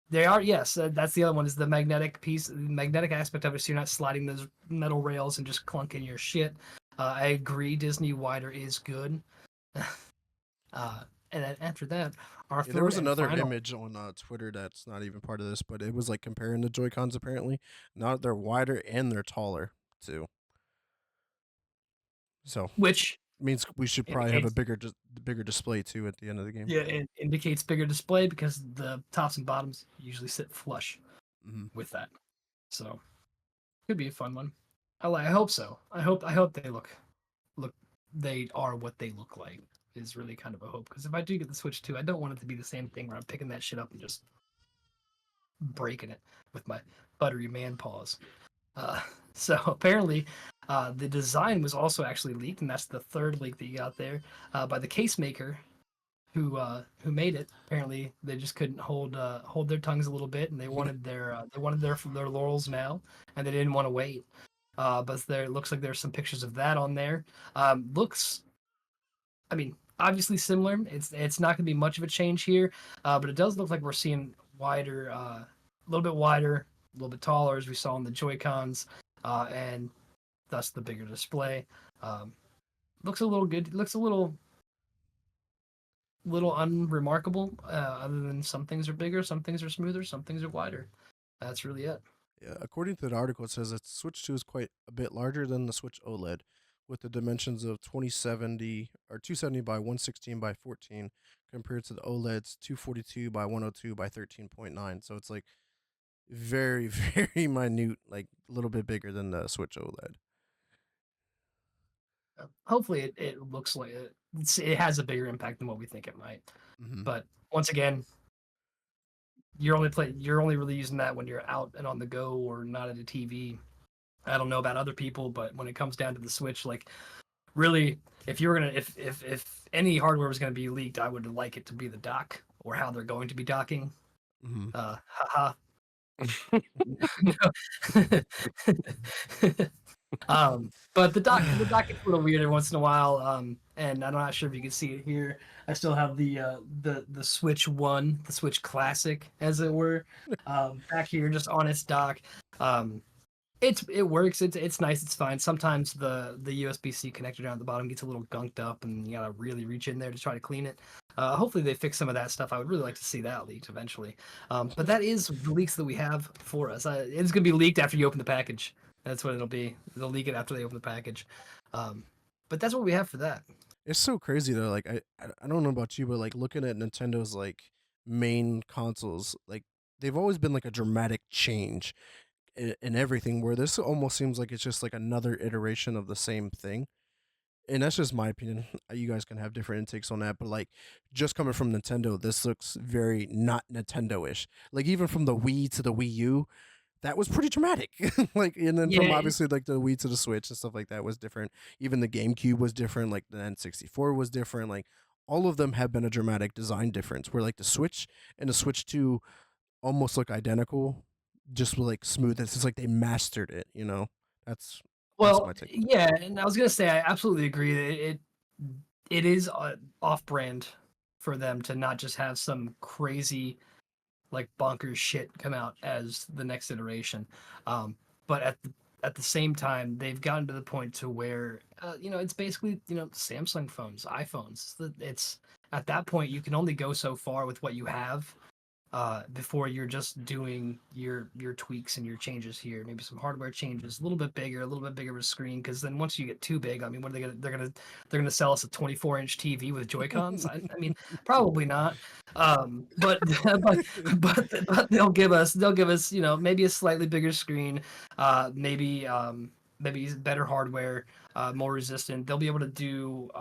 They are, yes. That's the other one is the magnetic piece, the magnetic aspect of it. So you're not sliding those metal rails and just clunking your shit. I agree. Disney wider is good. And then after that, There was another image on Twitter that's not even part of this, but it was like comparing the Joy-Cons apparently. Now they're wider and they're taller too. So which means we should probably have a bigger display too at the end of the game. Yeah, it indicates bigger display because the tops and bottoms usually sit flush with that. So could be a fun one. I hope so. I hope they look they are what they look like is really kind of a hope. Because if I do get the Switch 2, I don't want it to be the same thing where I'm picking that shit up and just breaking it with my buttery man paws. So apparently, the design was also actually leaked, and that's the third leak that you got there by the case maker, who made it. Apparently, they just couldn't hold their tongues a little bit, and they wanted their laurels now, and they didn't want to wait. But there looks like there's some pictures of that on there. Obviously similar. It's not going to be much of a change here, but it does look like we're seeing wider, a little bit wider, a little bit taller, as we saw in the Joy-Cons, and thus the bigger display. Looks a little good. Looks a little unremarkable, other than some things are bigger, some things are smoother, some things are wider. That's really it. Yeah, according to the article, it says that Switch 2 is quite a bit larger than the Switch OLED, with the dimensions of 2070 or 270 by 116 by 14, compared to the OLED's 242 by 102 by 13.9. So it's like very, very minute, like a little bit bigger than the Switch OLED. Hopefully, it looks like it has a bigger impact than what we think it might. But once again, you're only really using that when you're out and on the go or not at a TV. I don't know about other people, but when it comes down to the Switch, like really, if any hardware was gonna be leaked, I would like it to be the dock or how they're going to be docking. Haha. But the dock gets a little weird every once in a while. And I'm not sure if you can see it here. I still have the Switch 1, the Switch Classic, as it were, back here just on its dock. It works. It's nice. It's fine. Sometimes the USB-C connector down at the bottom gets a little gunked up, and you gotta really reach in there to try to clean it. Hopefully they fix some of that stuff. I would really like to see that leaked eventually. But that is the leaks that we have for us. It's gonna be leaked after you open the package. That's what it'll be. They'll leak it after they open the package. But that's what we have for that. It's so crazy though. Like I don't know about you, but like looking at Nintendo's like main consoles, like they've always been like a dramatic change in everything. Where this almost seems like it's just like another iteration of the same thing. And that's just my opinion. You guys can have different intakes on that, but like just coming from Nintendo, this looks very not Nintendo-ish. Like even from the Wii to the Wii U, that was pretty dramatic. Like, and then from Yeah, obviously like the Wii to the Switch and stuff like that was different. Even the GameCube was different. Like the N64 was different. Like all of them have been a dramatic design difference. Where like the Switch and the Switch 2 almost look identical, just with like smooth. It's just like they mastered it. That's well, my take. yeah, and I was gonna say I absolutely agree that it is off-brand for them to not just have some crazy like bonkers shit come out as the next iteration. But at the same time, they've gotten to the point to where it's basically Samsung phones, iPhones. It's at that point you can only go so far with what you have before you're just doing your tweaks and your changes here, maybe some hardware changes, a little bit bigger of a screen. Because then once you get too big, I mean, what are they gonna? They're gonna sell us a 24-inch TV with Joy Cons. I mean, probably not. But but they'll give us maybe a slightly bigger screen, maybe better hardware, more resistant. They'll be able to do.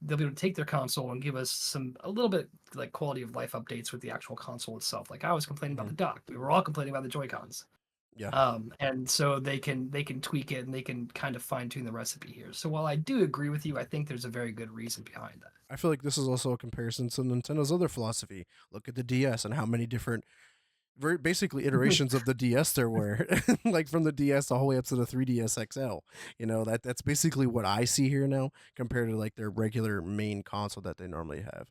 They'll be able to take their console and give us a little bit like quality of life updates with the actual console itself. Like I was complaining about the dock. We were all complaining about the Joy-Cons. Yeah. And so they can tweak it and they can kind of fine tune the recipe here. So while I do agree with you, I think there's a very good reason behind that. I feel like this is also a comparison to Nintendo's other philosophy. Look at the DS and how many different, very basically iterations of the DS there were, like from the DS all the way up to the 3DS XL. That's basically what I see here now compared to like their regular main console that they normally have.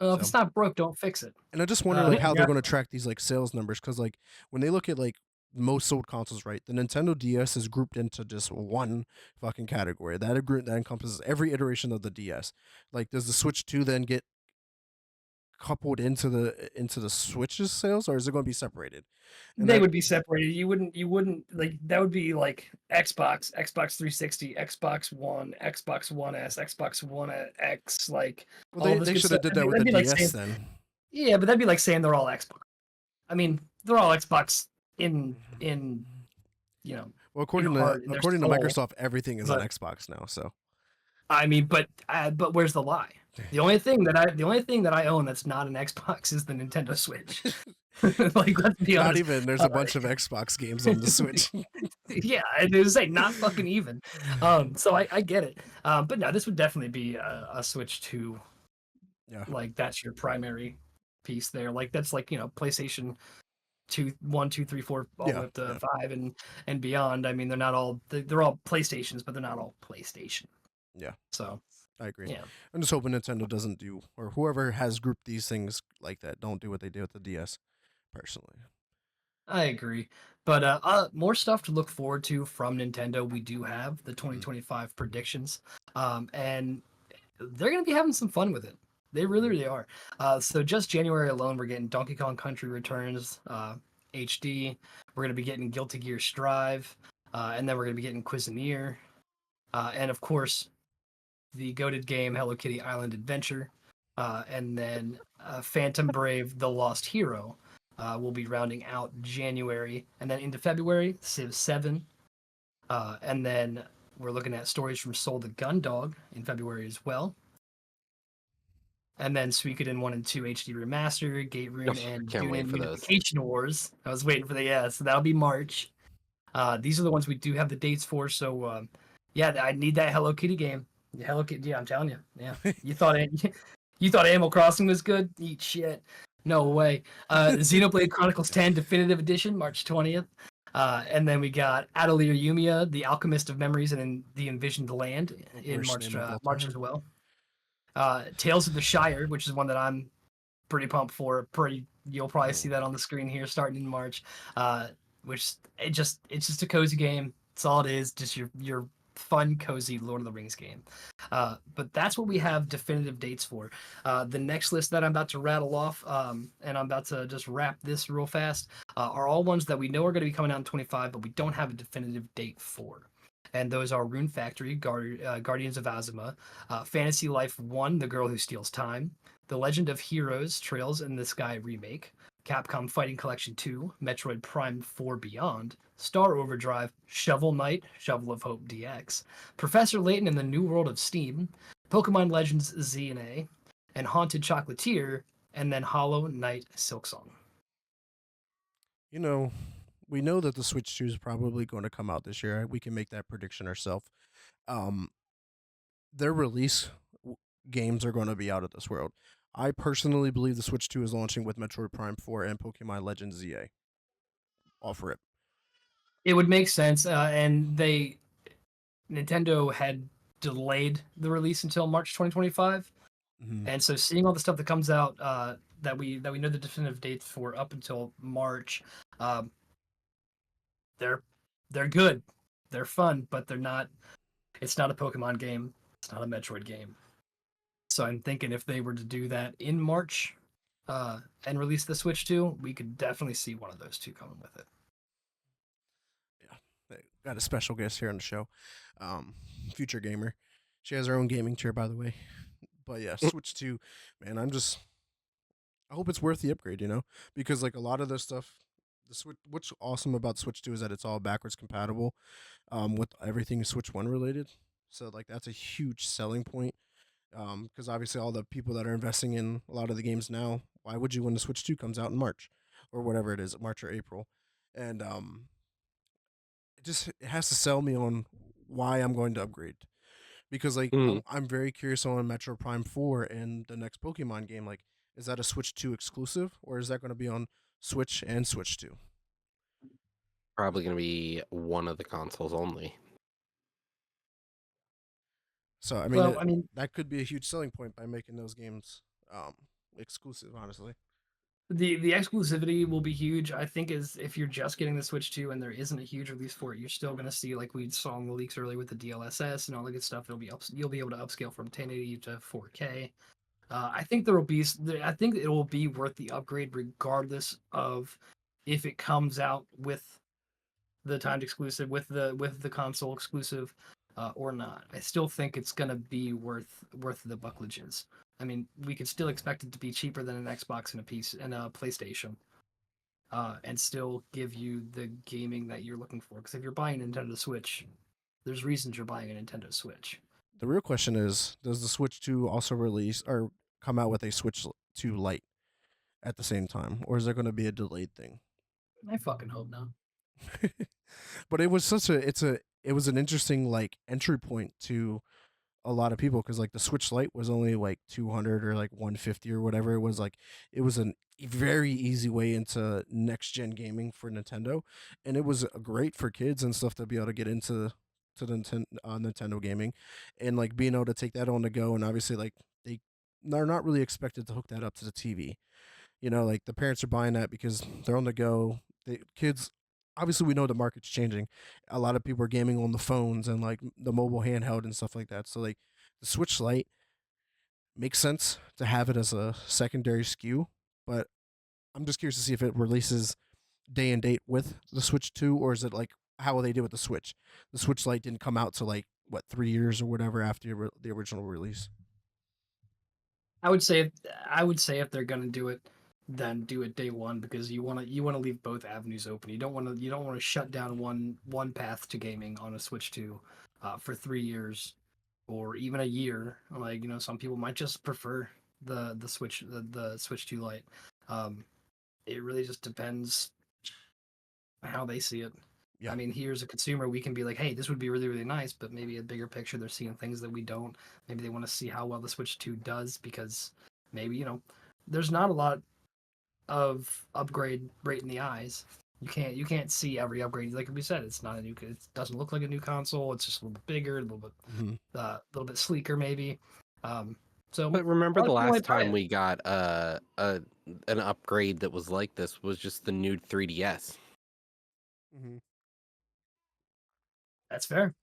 If So, it's not broke, don't fix it. and I just wonder like how Yeah. they're going to track these like sales numbers because like when they look at like most sold consoles, right? The Nintendo DS is grouped into just one fucking category. That encompasses every iteration of the DS. Like, does the Switch 2 then get coupled into the Switch's sales, or is it going to be separated? And They that would be separated. You wouldn't like that would be like Xbox 360, Xbox One, Xbox One S, Xbox One X, like well, all they this good should have stuff. did that with the That'd be like DS saying, then. yeah, but that'd be like saying they're all Xbox. I mean, they're all Xbox in you know Well, in heart in their according to soul. Microsoft, everything is on But Xbox now. So I mean, but where's the lie? The only thing that I own that's not an Xbox is the Nintendo Switch. Like, let's be not honest. even there's a bunch of Xbox games on the Switch. Yeah, I was saying not fucking even. So I get it. But no, this would definitely be a Switch 2. Yeah, Like that's your primary piece there. Like that's like PlayStation 2, 1, 2, 3, 4, all the yeah, way up to yeah, 5 and beyond. I mean, they're all PlayStations, but they're not all PlayStation. yeah. So I agree. yeah. I'm just hoping Nintendo doesn't do, or whoever has grouped these things like that, don't do what they did with the DS. Personally, I agree. But more stuff to look forward to from Nintendo. We do have the 2025 predictions. And they're going to be having some fun with it. They really, really are. So just January alone, we're getting Donkey Kong Country Returns HD. We're going to be getting Guilty Gear Strive. And then we're going to be getting Cuiseneer. And of course, the goated game Hello Kitty Island Adventure. And then Phantom Brave The Lost Hero. Will be rounding out January, and then into February, Civ 7, and then we're looking at Stories from Soul the Gundog in February as well, and then Suikoden 1 and 2 HD Remaster, Gate Rune, and Can't wait Dune for those. Unification Wars. I was waiting for so that'll be March. These are the ones we do have the dates for, so yeah, I need that Hello Kitty game. Hello Kitty, yeah, I'm telling you, yeah. You thought Animal Crossing was good? Eat shit. No way. Xenoblade Chronicles 10 Definitive Edition, March 20th. And then we got Atelier Yumiya, The Alchemist of Memories, and then The Envisioned Land in Worst March, name of all March time. as well. Tales of the Shire, which is one that I'm pretty pumped for. You'll probably see that on the screen here starting in March. Which it's just a cozy game. That's all it is. Just your fun, cozy Lord of the Rings game. But that's what we have definitive dates for. The next list that I'm about to rattle off, and I'm about to just wrap this real fast, are all ones that we know are going to be coming out in 25, but we don't have a definitive date for. And those are Rune Factory, Guardians of Azuma, Fantasy Life 1, The Girl Who Steals Time, The Legend of Heroes, Trails in the Sky remake, Capcom Fighting Collection 2, Metroid Prime 4 Beyond, Star Overdrive, Shovel Knight, Shovel of Hope DX, Professor Layton in the New World of Steam, Pokemon Legends Z and Haunted Chocolatier, and then Hollow Knight Silksong. we know that the Switch 2 is probably going to come out this year. We can make that prediction ourselves. Um, their release games are going to be out of this world. I personally believe the Switch 2 is launching with Metroid Prime 4 and Pokemon Legends ZA. Off rip. It would make sense, and Nintendo had delayed the release until March 2025, Mm-hmm. and so seeing all the stuff that comes out that we know the definitive dates for up until March, um, they're good, they're fun, but they're not. It's not a Pokemon game. It's not a Metroid game. So I'm thinking if they were to do that in March, and release the Switch 2, we could definitely see one of those two coming with it. Yeah, they got a special guest here on the show, Future Gamer. She has her own gaming chair, by the way. But yeah, Switch 2, man, I hope it's worth the upgrade, because like a lot of this stuff, the Switch, what's awesome about Switch 2 is that it's all backwards compatible, with everything Switch 1 related. So like that's a huge selling point. Because obviously all the people that are investing in a lot of the games now, why would you when the Switch 2 comes out in March or whatever it is, March or April? And it has to sell me on why I'm going to upgrade. Because like Mm. I'm very curious on Metro Prime 4 and the next Pokemon game. Like, is that a Switch 2 exclusive or is that going to be on Switch and Switch 2? Probably going to be one of the consoles only. So I mean, Well, I mean, that could be a huge selling point by making those games exclusive. Honestly, the exclusivity will be huge. I think is if you're just getting the Switch 2 and there isn't a huge release for it, you're still going to see like we saw in the leaks earlier with the DLSS and all the good stuff. You'll be able to upscale from 1080 to 4K. I think I think it will be worth the upgrade regardless of if it comes out with the timed exclusive with the console exclusive or not. I still think it's gonna be worth the bucklages. I mean, we could still expect it to be cheaper than an Xbox and a PlayStation, and still give you the gaming that you're looking for. Because if you're buying a Nintendo Switch, there's reasons you're buying a Nintendo Switch. the real question is: does the Switch 2 also release or come out with a Switch 2 Lite at the same time, or is there going to be a delayed thing? I fucking hope not. But it was it was an interesting like entry point to a lot of people because like the Switch Lite was only like 200 or like 150 or whatever it was. Like it was a very easy way into next gen gaming for Nintendo, and it was great for kids and stuff to be able to get into to Nintendo gaming, and like being able to take that on the go. And obviously like they're not really expected to hook that up to the TV. Like the parents are buying that because they're on the go. Kids, obviously, we know the market's changing. A lot of people are gaming on the phones and like the mobile handheld and stuff like that. So like the Switch Lite makes sense to have it as a secondary SKU, but I'm just curious to see if it releases day and date with the Switch 2, or is it like how will they do with the Switch? The Switch Lite didn't come out to like what 3 years or whatever after the original release. I would say if they're gonna do it, then do it day one because you wanna leave both avenues open. You don't want to shut down one path to gaming on a Switch 2 for 3 years or even a year. Like some people might just prefer the Switch 2 Lite. It really just depends how they see it. Yeah. I mean, here's a consumer, we can be like, hey, this would be really, really nice, but maybe a bigger picture, they're seeing things that we don't. Maybe they want to see how well the Switch 2 does because maybe, there's not a lot of upgrade right in the eyes. You can't see every upgrade. Like we said, it's not a new. It doesn't look like a new console. It's just a little bit bigger, a little bit sleeker, maybe. So, But remember the people last might buy time it. we got an upgrade that was like this was just the new 3DS. Mm-hmm. That's fair.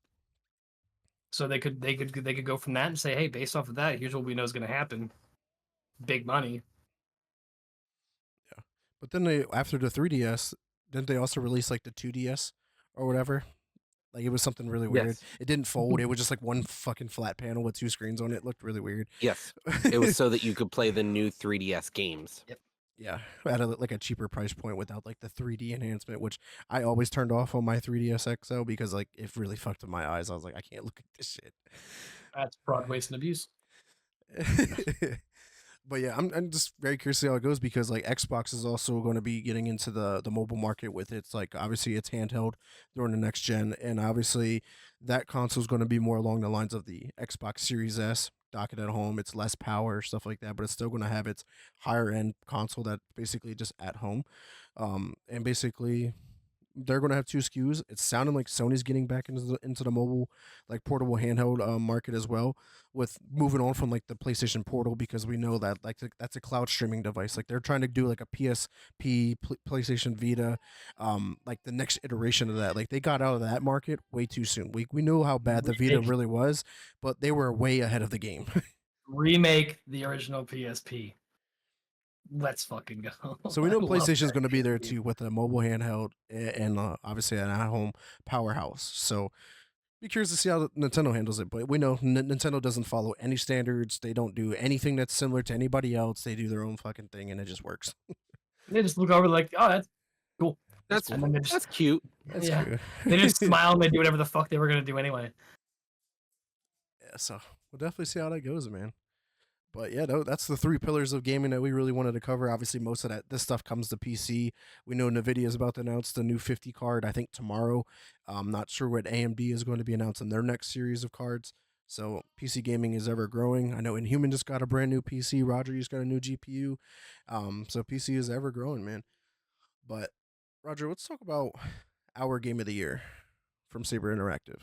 So they could go from that and say, hey, based off of that, here's what we know is going to happen. Big money. Yeah. But then they after the 3DS, didn't they also release like the 2DS or whatever? Like it was something really weird. Yes. It didn't fold. It was just like one fucking flat panel with two screens on it. It looked really weird. Yes. It was so that you could play the new 3DS games. Yep. Yeah, at like a cheaper price point without like the 3D enhancement, which I always turned off on my 3DS XL because like it really fucked up my eyes. I was like, I can't look at this shit. That's fraud, waste, and abuse. But yeah, I'm just very curious to see how it goes because like Xbox is also going to be getting into the mobile market with its like obviously it's handheld during the next gen, and obviously that console is going to be more along the lines of the Xbox Series S. Dock it at home, it's less power, stuff like that, but it's still going to have its higher end console that basically just at home, and basically they're going to have two SKUs. It's sounding like Sony's getting back into the mobile, like portable handheld market as well, with moving on from like the PlayStation Portal because we know that like that's a cloud streaming device. Like they're trying to do like a PSP, PlayStation Vita, like the next iteration of that. Like they got out of that market way too soon. We knew how bad the Vita Remake, really was, but they were way ahead of the game. remake the original PSP. Let's fucking go. So we I know love PlayStation is that going to be there PSP. too with a mobile handheld and obviously an at-home powerhouse. So be curious to see how Nintendo handles it. But we know Nintendo doesn't follow any standards. They don't do anything that's similar to anybody else. They do their own fucking thing, and it just works. They just look over like, oh, that's cool. That's That's cool. And then they just, that's cute. That's yeah, cute. they just smile and they do whatever the fuck they were gonna do anyway. Yeah, so we'll definitely see how that goes, man. But yeah, no, that's the three pillars of gaming that we really wanted to cover. Obviously, most of that this stuff comes to PC. We know Nvidia is about to announce the new 50 card. I think tomorrow. I'm not sure what AMD is going to be announcing their next series of cards. So PC gaming is ever growing. I know Inhuman just got a brand new PC. Roger, you just got a new GPU. So PC is ever growing, man. But Roger, let's talk about our game of the year from Saber Interactive.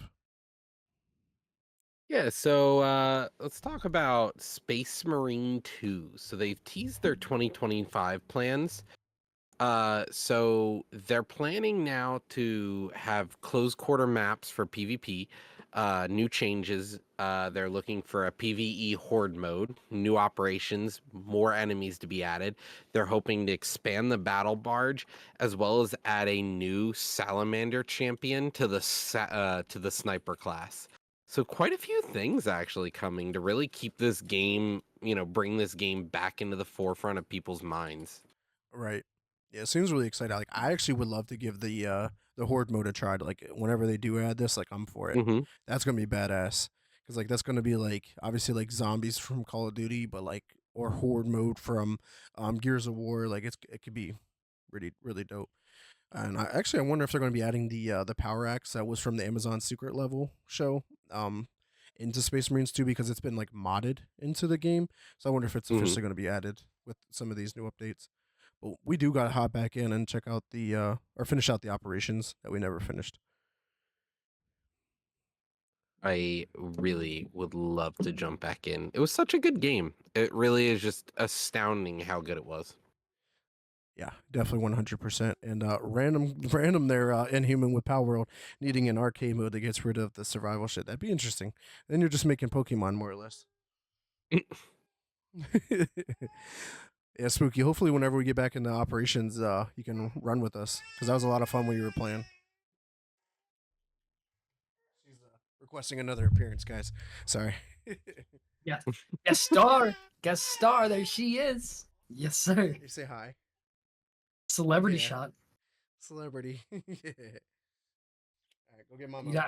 Yeah, so let's talk about Space Marine 2. So they've teased their 2025 plans. So they're planning now to have close quarter maps for PvP, new changes. They're looking for a PvE horde mode, new operations, more enemies to be added. They're hoping to expand the battle barge as well as add a new salamander champion to the sniper class. So quite a few things actually coming to really keep this game, bring this game back into the forefront of people's minds. Right. Yeah, it seems really exciting. Like I actually would love to give the horde mode a try. Like whenever they do add this, like I'm for it. Hmm. That's gonna be badass. Cause like that's gonna be like obviously like zombies from Call of Duty, but like or horde mode from Gears of War. Like it could be really dope. And I wonder if they're going to be adding the power axe that was from the Amazon Secret Level show into Space Marines 2 because it's been like modded into the game. So I wonder if it's Hmm. officially going to be added with some of these new updates. But we do got to hop back in and check out the or finish out the operations that we never finished. I really would love to jump back in. It was such a good game. It really is just astounding how good it was. Yeah, definitely 100%. And random there, Inhuman with Power World needing an arcade mode that gets rid of the survival shit. That'd be interesting. Then you're just making Pokemon more or less. Yeah, Spooky. Hopefully, whenever we get back into operations, you can run with us because that was a lot of fun when you were playing. She's requesting another appearance, guys. Sorry. Yeah, guest star, guest star. There she is. Yes, sir. You say hi. Celebrity Yeah. shot. Celebrity. Yeah. All right, go get Mama. Yeah,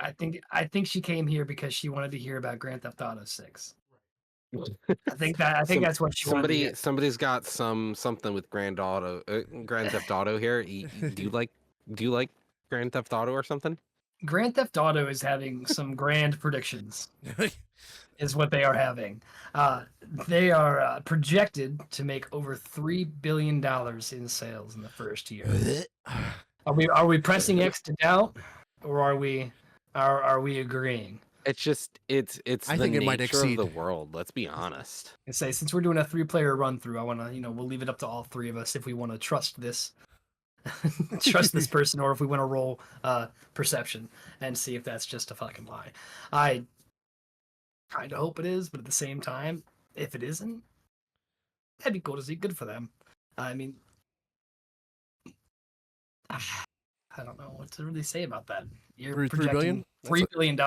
I think she came here because she wanted to hear about Grand Theft Auto 6. I think that's what she wanted to hear. Somebody's got something with Grand Theft Auto here. Do you like Grand Theft Auto or something? Grand Theft Auto is having some grand predictions. Is what they are having. They are projected to make over $3 billion in sales in the first year. Are we pressing X to doubt, or are we agreeing? It's just it's I the think it might nature of exceed. the world. Let's be honest. And say since we're doing a 3-player run through, I want to we'll leave it up to all three of us if we want to trust this. Trust this person, or if we want to roll perception and see if that's just a fucking lie. I kind of hope it is, but at the same time, if it isn't, that'd be cool to see. Good for them. I mean, I don't know what to really say about that. You're $3 projecting billion? $3 billion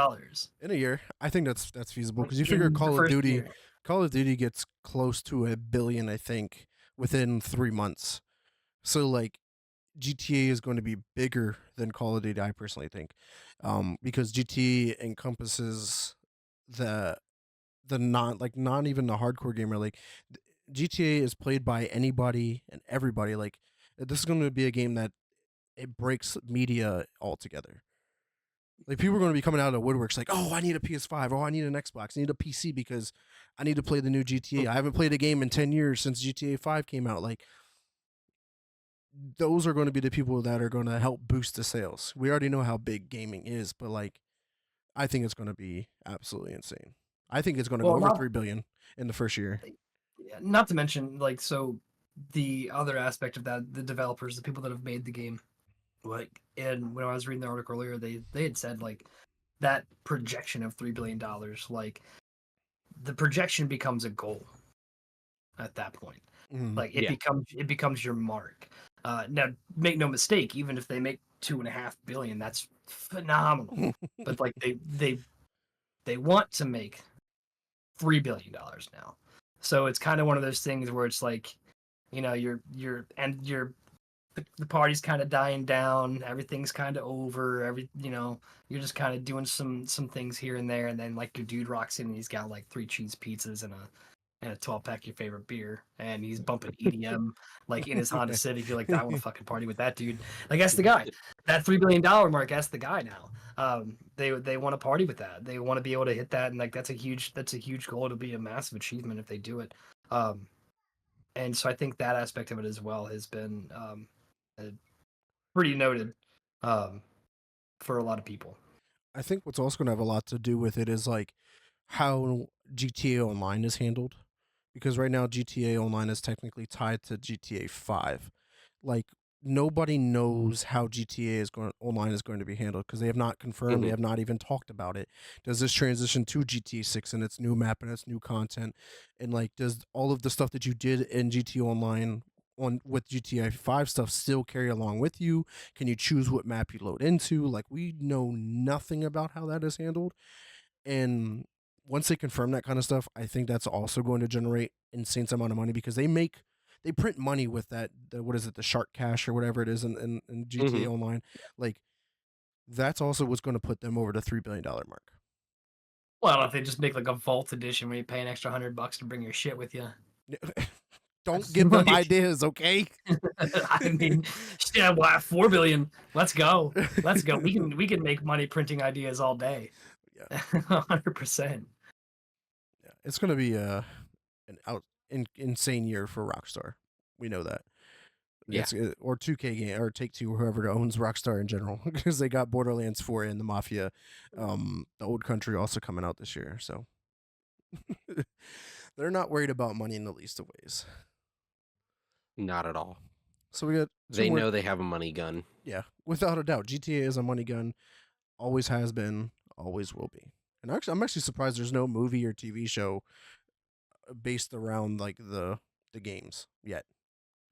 In a year. I think that's feasible because you in figure the Call of first Duty. year. Call of Duty gets close to $1 billion, I think, within 3 months. So like GTA is going to be bigger than Call of Duty, I personally think, because GTA encompasses the not even the hardcore gamer. Like GTA is played by anybody and everybody. Like this is going to be a game that it breaks media altogether. Like people are going to be coming out of the woodworks like, oh, I need a PS5, oh, I need an Xbox, I need a PC because I need to play the new GTA. I haven't played a game in 10 years since GTA 5 came out. Like those are going to be the people that are going to help boost the sales. We already know how big gaming is, but like I think it's going to be absolutely insane. I think it's going to go Well, over not 3 billion in the first year. yeah, not to mention like so the other aspect of that, the developers, the people that have made the game, like, and when I was reading the article earlier, they had said like that projection of $3 billion, like the projection becomes a goal at that point. Mm. Like Yeah. it becomes your mark. Now, make no mistake, even if they make 2.5 billion, that's phenomenal. But like they want to make $3 billion now, so it's kind of one of those things where it's like, you know, the party's kind of dying down, everything's kind of over, you're just kind of doing some things here and there, and then like your dude rocks in and he's got like 3 cheese pizzas and a 12-pack of your favorite beer, and he's bumping EDM like in his Honda Civic. You're like, I want to fucking party with that dude. Like that's the guy. That $3 billion mark, that's the guy now. They want to party with that. They want to be able to hit that, and like that's a huge goal. It'll be a massive achievement if they do it. And so I think that aspect of it as well has been pretty noted for a lot of people. I think what's also going to have a lot to do with it is like how GTA Online is handled, because right now GTA Online is technically tied to GTA 5. Like nobody knows how GTA is going online is going to be handled because they have not confirmed, they Mhm. have not even talked about it. Does this transition to GTA 6 and its new map and its new content, and like does all of the stuff that you did in GTA Online on with GTA 5 stuff still carry along with you? Can you choose what map you load into? Like we know nothing about how that is handled. And once they confirm that kind of stuff, I think that's also going to generate insane amount of money because they print money with that what is it, the shark cash or whatever it is in GTA Mhm. Online. Like that's also what's going to put them over the $3 billion mark. Well, if they just make like a vault edition where you pay an extra $100 to bring your shit with you. Don't give them ideas, okay? I mean, yeah, well, 4 billion. Let's go. Let's go. We can make money printing ideas all day. Yeah. 100%. Yeah, it's going to be insane year for Rockstar. We know that. Yeah. It's or 2K game or Take Two, whoever owns Rockstar in general, because they got Borderlands 4 and the Mafia, the Old Country also coming out this year. So they're not worried about money in the least of ways. Not at all. So we got They know they have a money gun. Yeah, without a doubt, GTA is a money gun. Always has been, always will be. And actually, I'm actually surprised there's no movie or TV show based around like the games yet,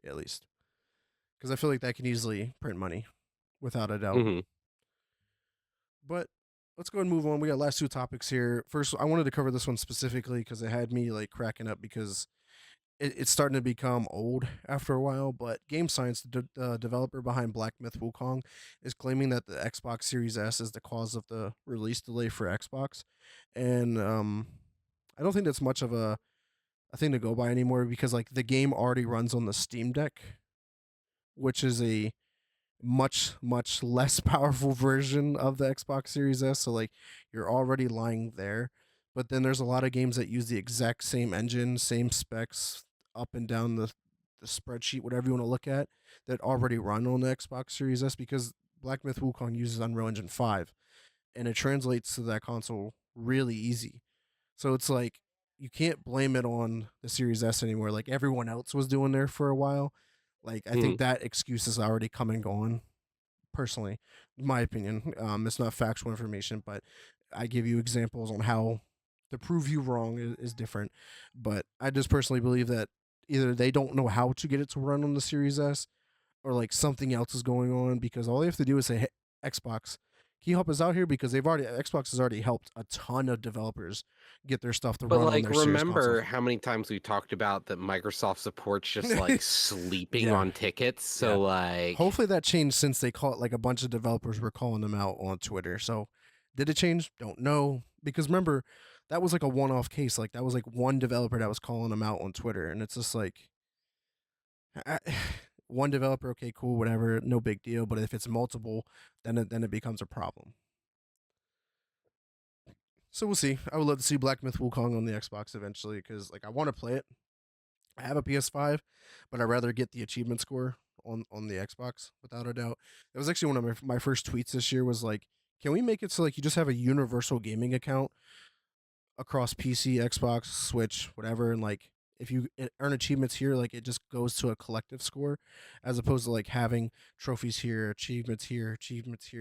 at least, because I feel like that can easily print money, without a doubt. Mhm. But let's go and move on. We got last two topics here. First, I wanted to cover this one specifically because it had me like cracking up because it's starting to become old after a while. But Game Science, the developer behind Black Myth Wukong, is claiming that the Xbox Series S is the cause of the release delay for Xbox, and I don't think that's much of a thing to go by anymore because like the game already runs on the Steam Deck, which is a much less powerful version of the Xbox Series S. So like you're already lying there. But then there's a lot of games that use the exact same engine, same specs, up and down the spreadsheet, whatever you want to look at, that already run on the Xbox Series S because Black Myth Wukong uses Unreal Engine 5 and it translates to that console really easy. So it's like you can't blame it on the Series S anymore. Like everyone else was doing there for a while. Like I think Mhm. that excuse is already come and gone. Personally, in my opinion, it's not factual information, but I give you examples on how to prove you wrong is different. But I just personally believe that either they don't know how to get it to run on the Series S, or like something else is going on because all they have to do is say, hey, Xbox, can you help us out here? Because Xbox has already helped a ton of developers get their stuff to But run on like, their Series remember consoles. how many times we talked about that Microsoft supports just like sleeping Yeah. on tickets? So like, Hopefully that changed since they call it like a bunch of developers were calling them out on Twitter. So did it change? Don't know. Because remember, that was like a one-off case. Like that was like one developer that was calling them out on Twitter, and it's just like I, one developer, okay, cool, whatever, no big deal. But if it's multiple, then it becomes a problem. So we'll see. I would love to see Black Myth Wukong on the Xbox eventually because like I want to play it. I have a PS5, but I'd rather get the achievement score on the Xbox without a doubt. It was actually one of my first tweets this year was like, can we make it so like you just have a universal gaming account across PC, Xbox, Switch, whatever, and like if you earn achievements here, like it just goes to a collective score, as opposed to like having trophies here, achievements here,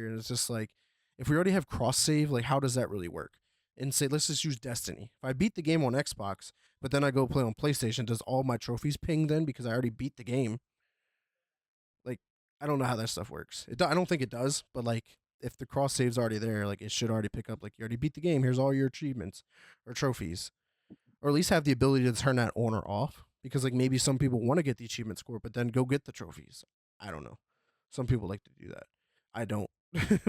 and it's just like if we already have cross save, like how does that really work? And say let's just use Destiny. If I beat the game on Xbox, but then I go play on PlayStation, does all my trophies ping then because I already beat the game? Like I don't know how that stuff works. I don't think it does, but like if the cross save's already there, like it should already pick up like you already beat the game. Here's all your achievements or trophies, or at least have the ability to turn that on or off. Because like maybe some people want to get the achievement score, but then go get the trophies. I don't know. Some people like to do that. I don't.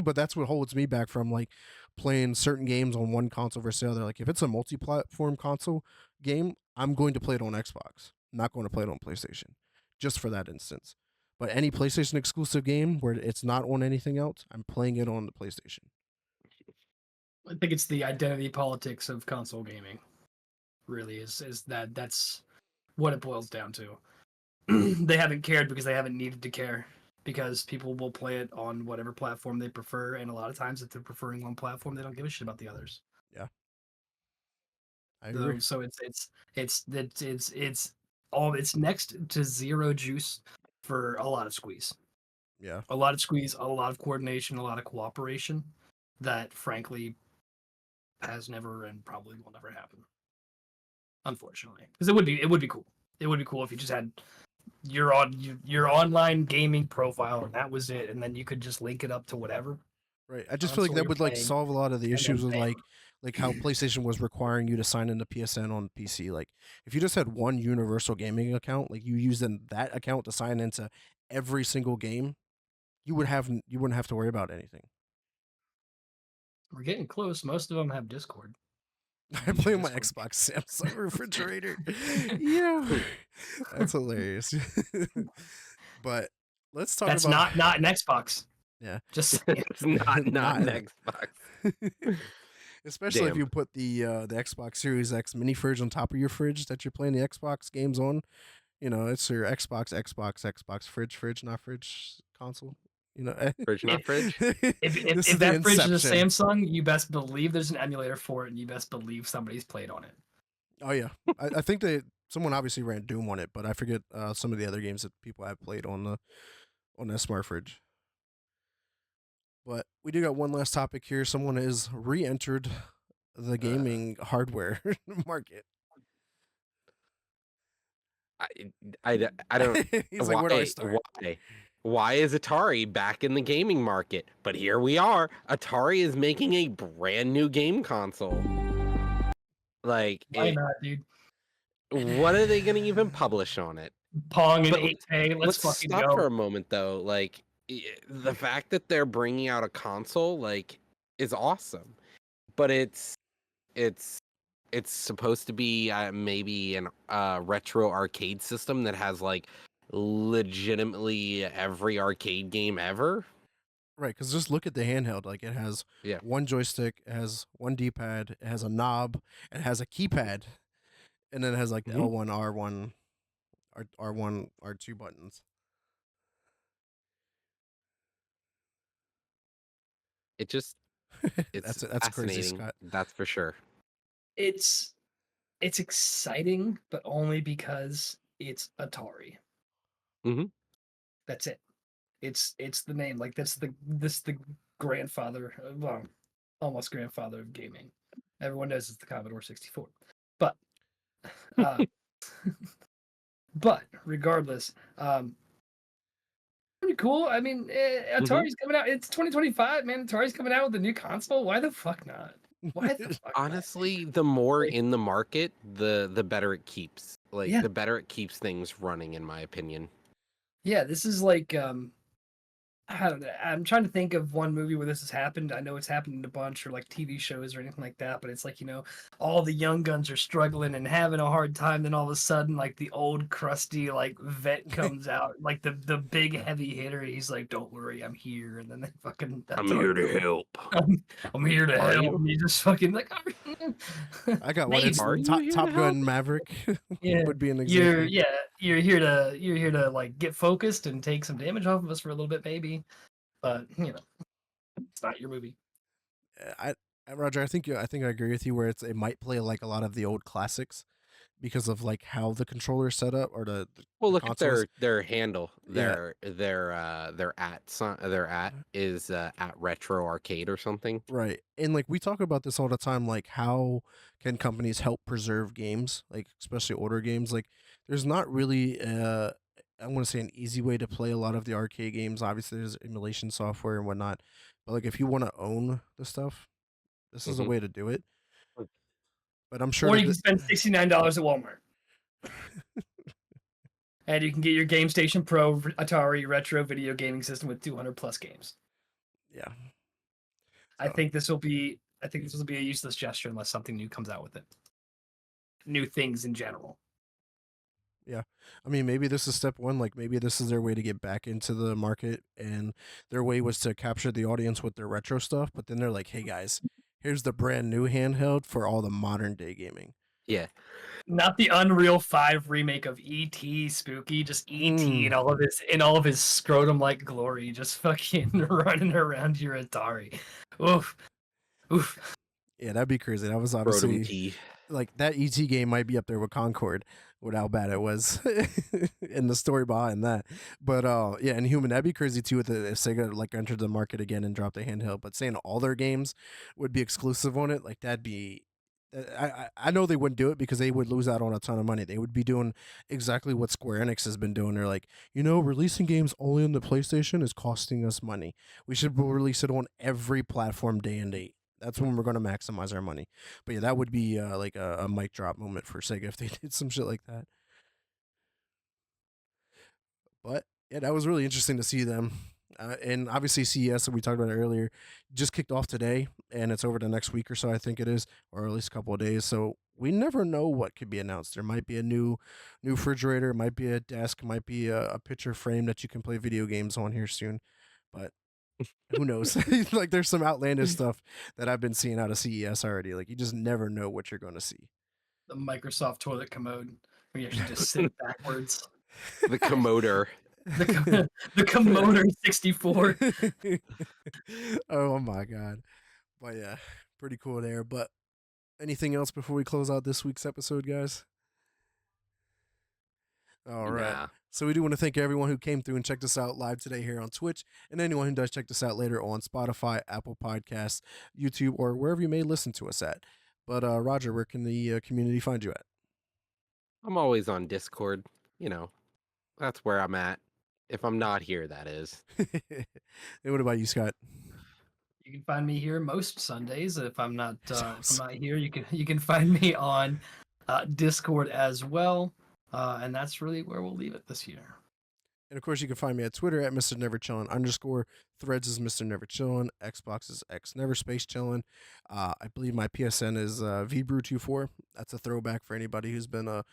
But that's what holds me back from like playing certain games on one console versus the other. Like if it's a multi-platform console game, I'm going to play it on Xbox. I'm not going to play it on PlayStation, just for that instance. But any PlayStation exclusive game where it's not on anything else, I'm playing it on the PlayStation. I think it's the identity politics of console gaming. Really, is that's what it boils down to. They haven't cared because they haven't needed to care because people will play it on whatever platform they prefer, and a lot of times if they're preferring one platform, they don't give a shit about the others. Yeah, I agree. So it's next to zero juice for a lot of squeeze. Yeah, A lot of squeeze, a lot of coordination, a lot of cooperation that frankly has never and probably will never happen. Unfortunately, because it would be cool. It would be cool if you just had your online gaming profile and that was it, and then you could just link it up to whatever. right. I just feel like that would like solve a lot of the and issues then with like how PlayStation was requiring you to sign into PSN on PC. Like if you just had one universal gaming account, like you use that account to sign into every single game, you wouldn't have to worry about anything. We're getting close. Most of them have Discord. I play on my Xbox Samsung refrigerator. Yeah, that's hilarious. But let's talk That's about not an Xbox. Yeah, Just It's not an Xbox. especially if Damn. you put the Xbox Series X mini fridge on top of your fridge that you're playing the Xbox games on. You know, it's your Xbox fridge, not fridge console. You know, Fridge, not fridge. if that fridge is a Samsung, you best believe there's an emulator for it, and you best believe somebody's played on it. Oh yeah, I think someone obviously ran Doom on it, but I forget some of the other games that people have played on that smart fridge. But we do got one last topic here. Someone has re-entered the gaming hardware market. I don't. He's like, where do I start? Why is Atari back in the gaming market? But here we are. Atari is making a brand new game console. Like, Why not, dude? what are they going to even publish on it? Pong and But 8K. Let's fucking stop go. for a moment, though. Like, the fact that they're bringing out a console, like, is awesome. But it's supposed to be maybe an retro arcade system that has like legitimately every arcade game ever. Right, because just look at the handheld. Like it has one joystick, it has one D-pad, it has a knob, it has a keypad, and then it has like the L1, R1, R1, R2 buttons. It just it's that's crazy, fascinating. Scott. That's for sure. It's exciting, but only because it's Atari. Mm-hmm. That's it. It's the name. Like that's the grandfather, well, almost grandfather of gaming. Everyone knows it's the Commodore 64. But but regardless, pretty cool. I mean, Atari's coming out. It's 2025, man. Atari's coming out with a new console. Why the fuck not? Why the fuck Honestly, the more in the market, the better it keeps. Like the better it keeps things running, in my opinion. Yeah, this is like I don't know. I'm trying to think of one movie where this has happened. I know it's happened in a bunch, or like TV shows or anything like that. But it's like, all the young guns are struggling and having a hard time. Then all of a sudden, like the old crusty like vet comes out, like the big heavy hitter. He's like, "Don't worry, I'm here." And then they fucking. I'm here to help. I'm here to Are help. you? And you just fucking like. I got one. It's Are you Top, here Top to help? Gun Maverick Yeah, would be an example. you're here to like get focused and take some damage off of us for a little bit, maybe. But it's not your movie. Roger, I think I agree with you where it might play like a lot of the old classics because of like how the controller is set up or Well, the look at consoles. their handle. Yeah. Their at is at Retro Arcade or something. Right. And like we talk about this all the time, like how can companies help preserve games, like especially older games? Like there's not really I want to say an easy way to play a lot of the arcade games. Obviously there's emulation software and whatnot. But like if you want to own the stuff, this is a Mhm. way to do it. But I'm sure Or that you can spend $69 at Walmart. And you can get your GameStation Pro Atari retro video gaming system with 200 plus games. yeah. I So, think this will be a useless gesture unless something new comes out with it. New things in general. yeah. I mean, maybe this is step one. Like maybe this is their way to get back into the market, and their way was to capture the audience with their retro stuff. But then they're like, "Hey guys, here's the brand new handheld for all the modern day gaming." Yeah. Not the Unreal 5 remake of E.T. Spooky, just E.T. in all of his scrotum like glory, just fucking running around your Atari. Oof. Oof. Yeah, that'd be crazy. That was Scrotum obviously T. like that ET game might be up there with Concord with how bad it was and the story behind that. But yeah, and Human, that'd be crazy too if Sega like entered the market again and dropped a handheld. But saying all their games would be exclusive on it, like that'd be I know they wouldn't do it because they would lose out on a ton of money. They would be doing exactly what Square Enix has been doing. They're like, releasing games only on the PlayStation is costing us money. We should release it on every platform day and date. That's when we're going to maximize our money. But yeah, that would be like a mic drop moment for Sega if they did some shit like that. But yeah, that was really interesting to see them. And obviously CES that we talked about earlier just kicked off today, and it's over the next week or so, I think it is, or at least a couple of days. So we never know what could be announced. There might be a new refrigerator, might be a desk, might be a picture frame that you can play video games on here soon. But who knows? Like there's some outlandish stuff that I've been seeing out of CES already. Like you just never know what you're going to see. The Microsoft toilet commode, where you actually just sit backwards. The Commodore. The Commodore 64. Oh my god. But yeah, pretty cool there. But anything else before we close out this week's episode, guys? All right. Nah. So we do want to thank everyone who came through and checked us out live today here on Twitch, and anyone who does check us out later on Spotify, Apple Podcasts, YouTube, or wherever you may listen to us at. But Roger, where can the community find you at? I'm always on Discord. That's where I'm at. If I'm not here, that is. And what about you, Scott? You can find me here most Sundays. If I'm not here, you can find me on Discord as well. And that's really where we'll leave it this year. And of course, you can find me at Twitter at Mr. Never Chillin' _ Threads is Mr. Never Chillin'. Xbox is X Never Space Chillin'. I believe my PSN is VBrew24. That's a throwback for anybody who's been a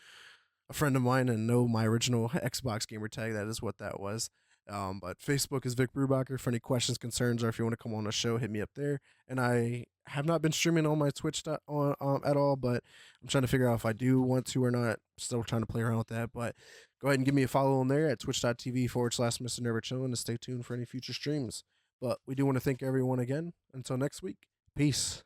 friend of mine and know my original Xbox gamer tag. That is what that was. But Facebook is Vic Brubacher. For any questions, concerns, or if you want to come on the show, hit me up there. And I have not been streaming on my Twitch at all, but I'm trying to figure out if I do want to or not. Still trying to play around with that, but go ahead and give me a follow on there at twitch.tv / Mr. Never Chillin' and stay tuned for any future streams. But we do want to thank everyone again. Until next week, peace.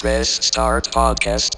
Restart podcast.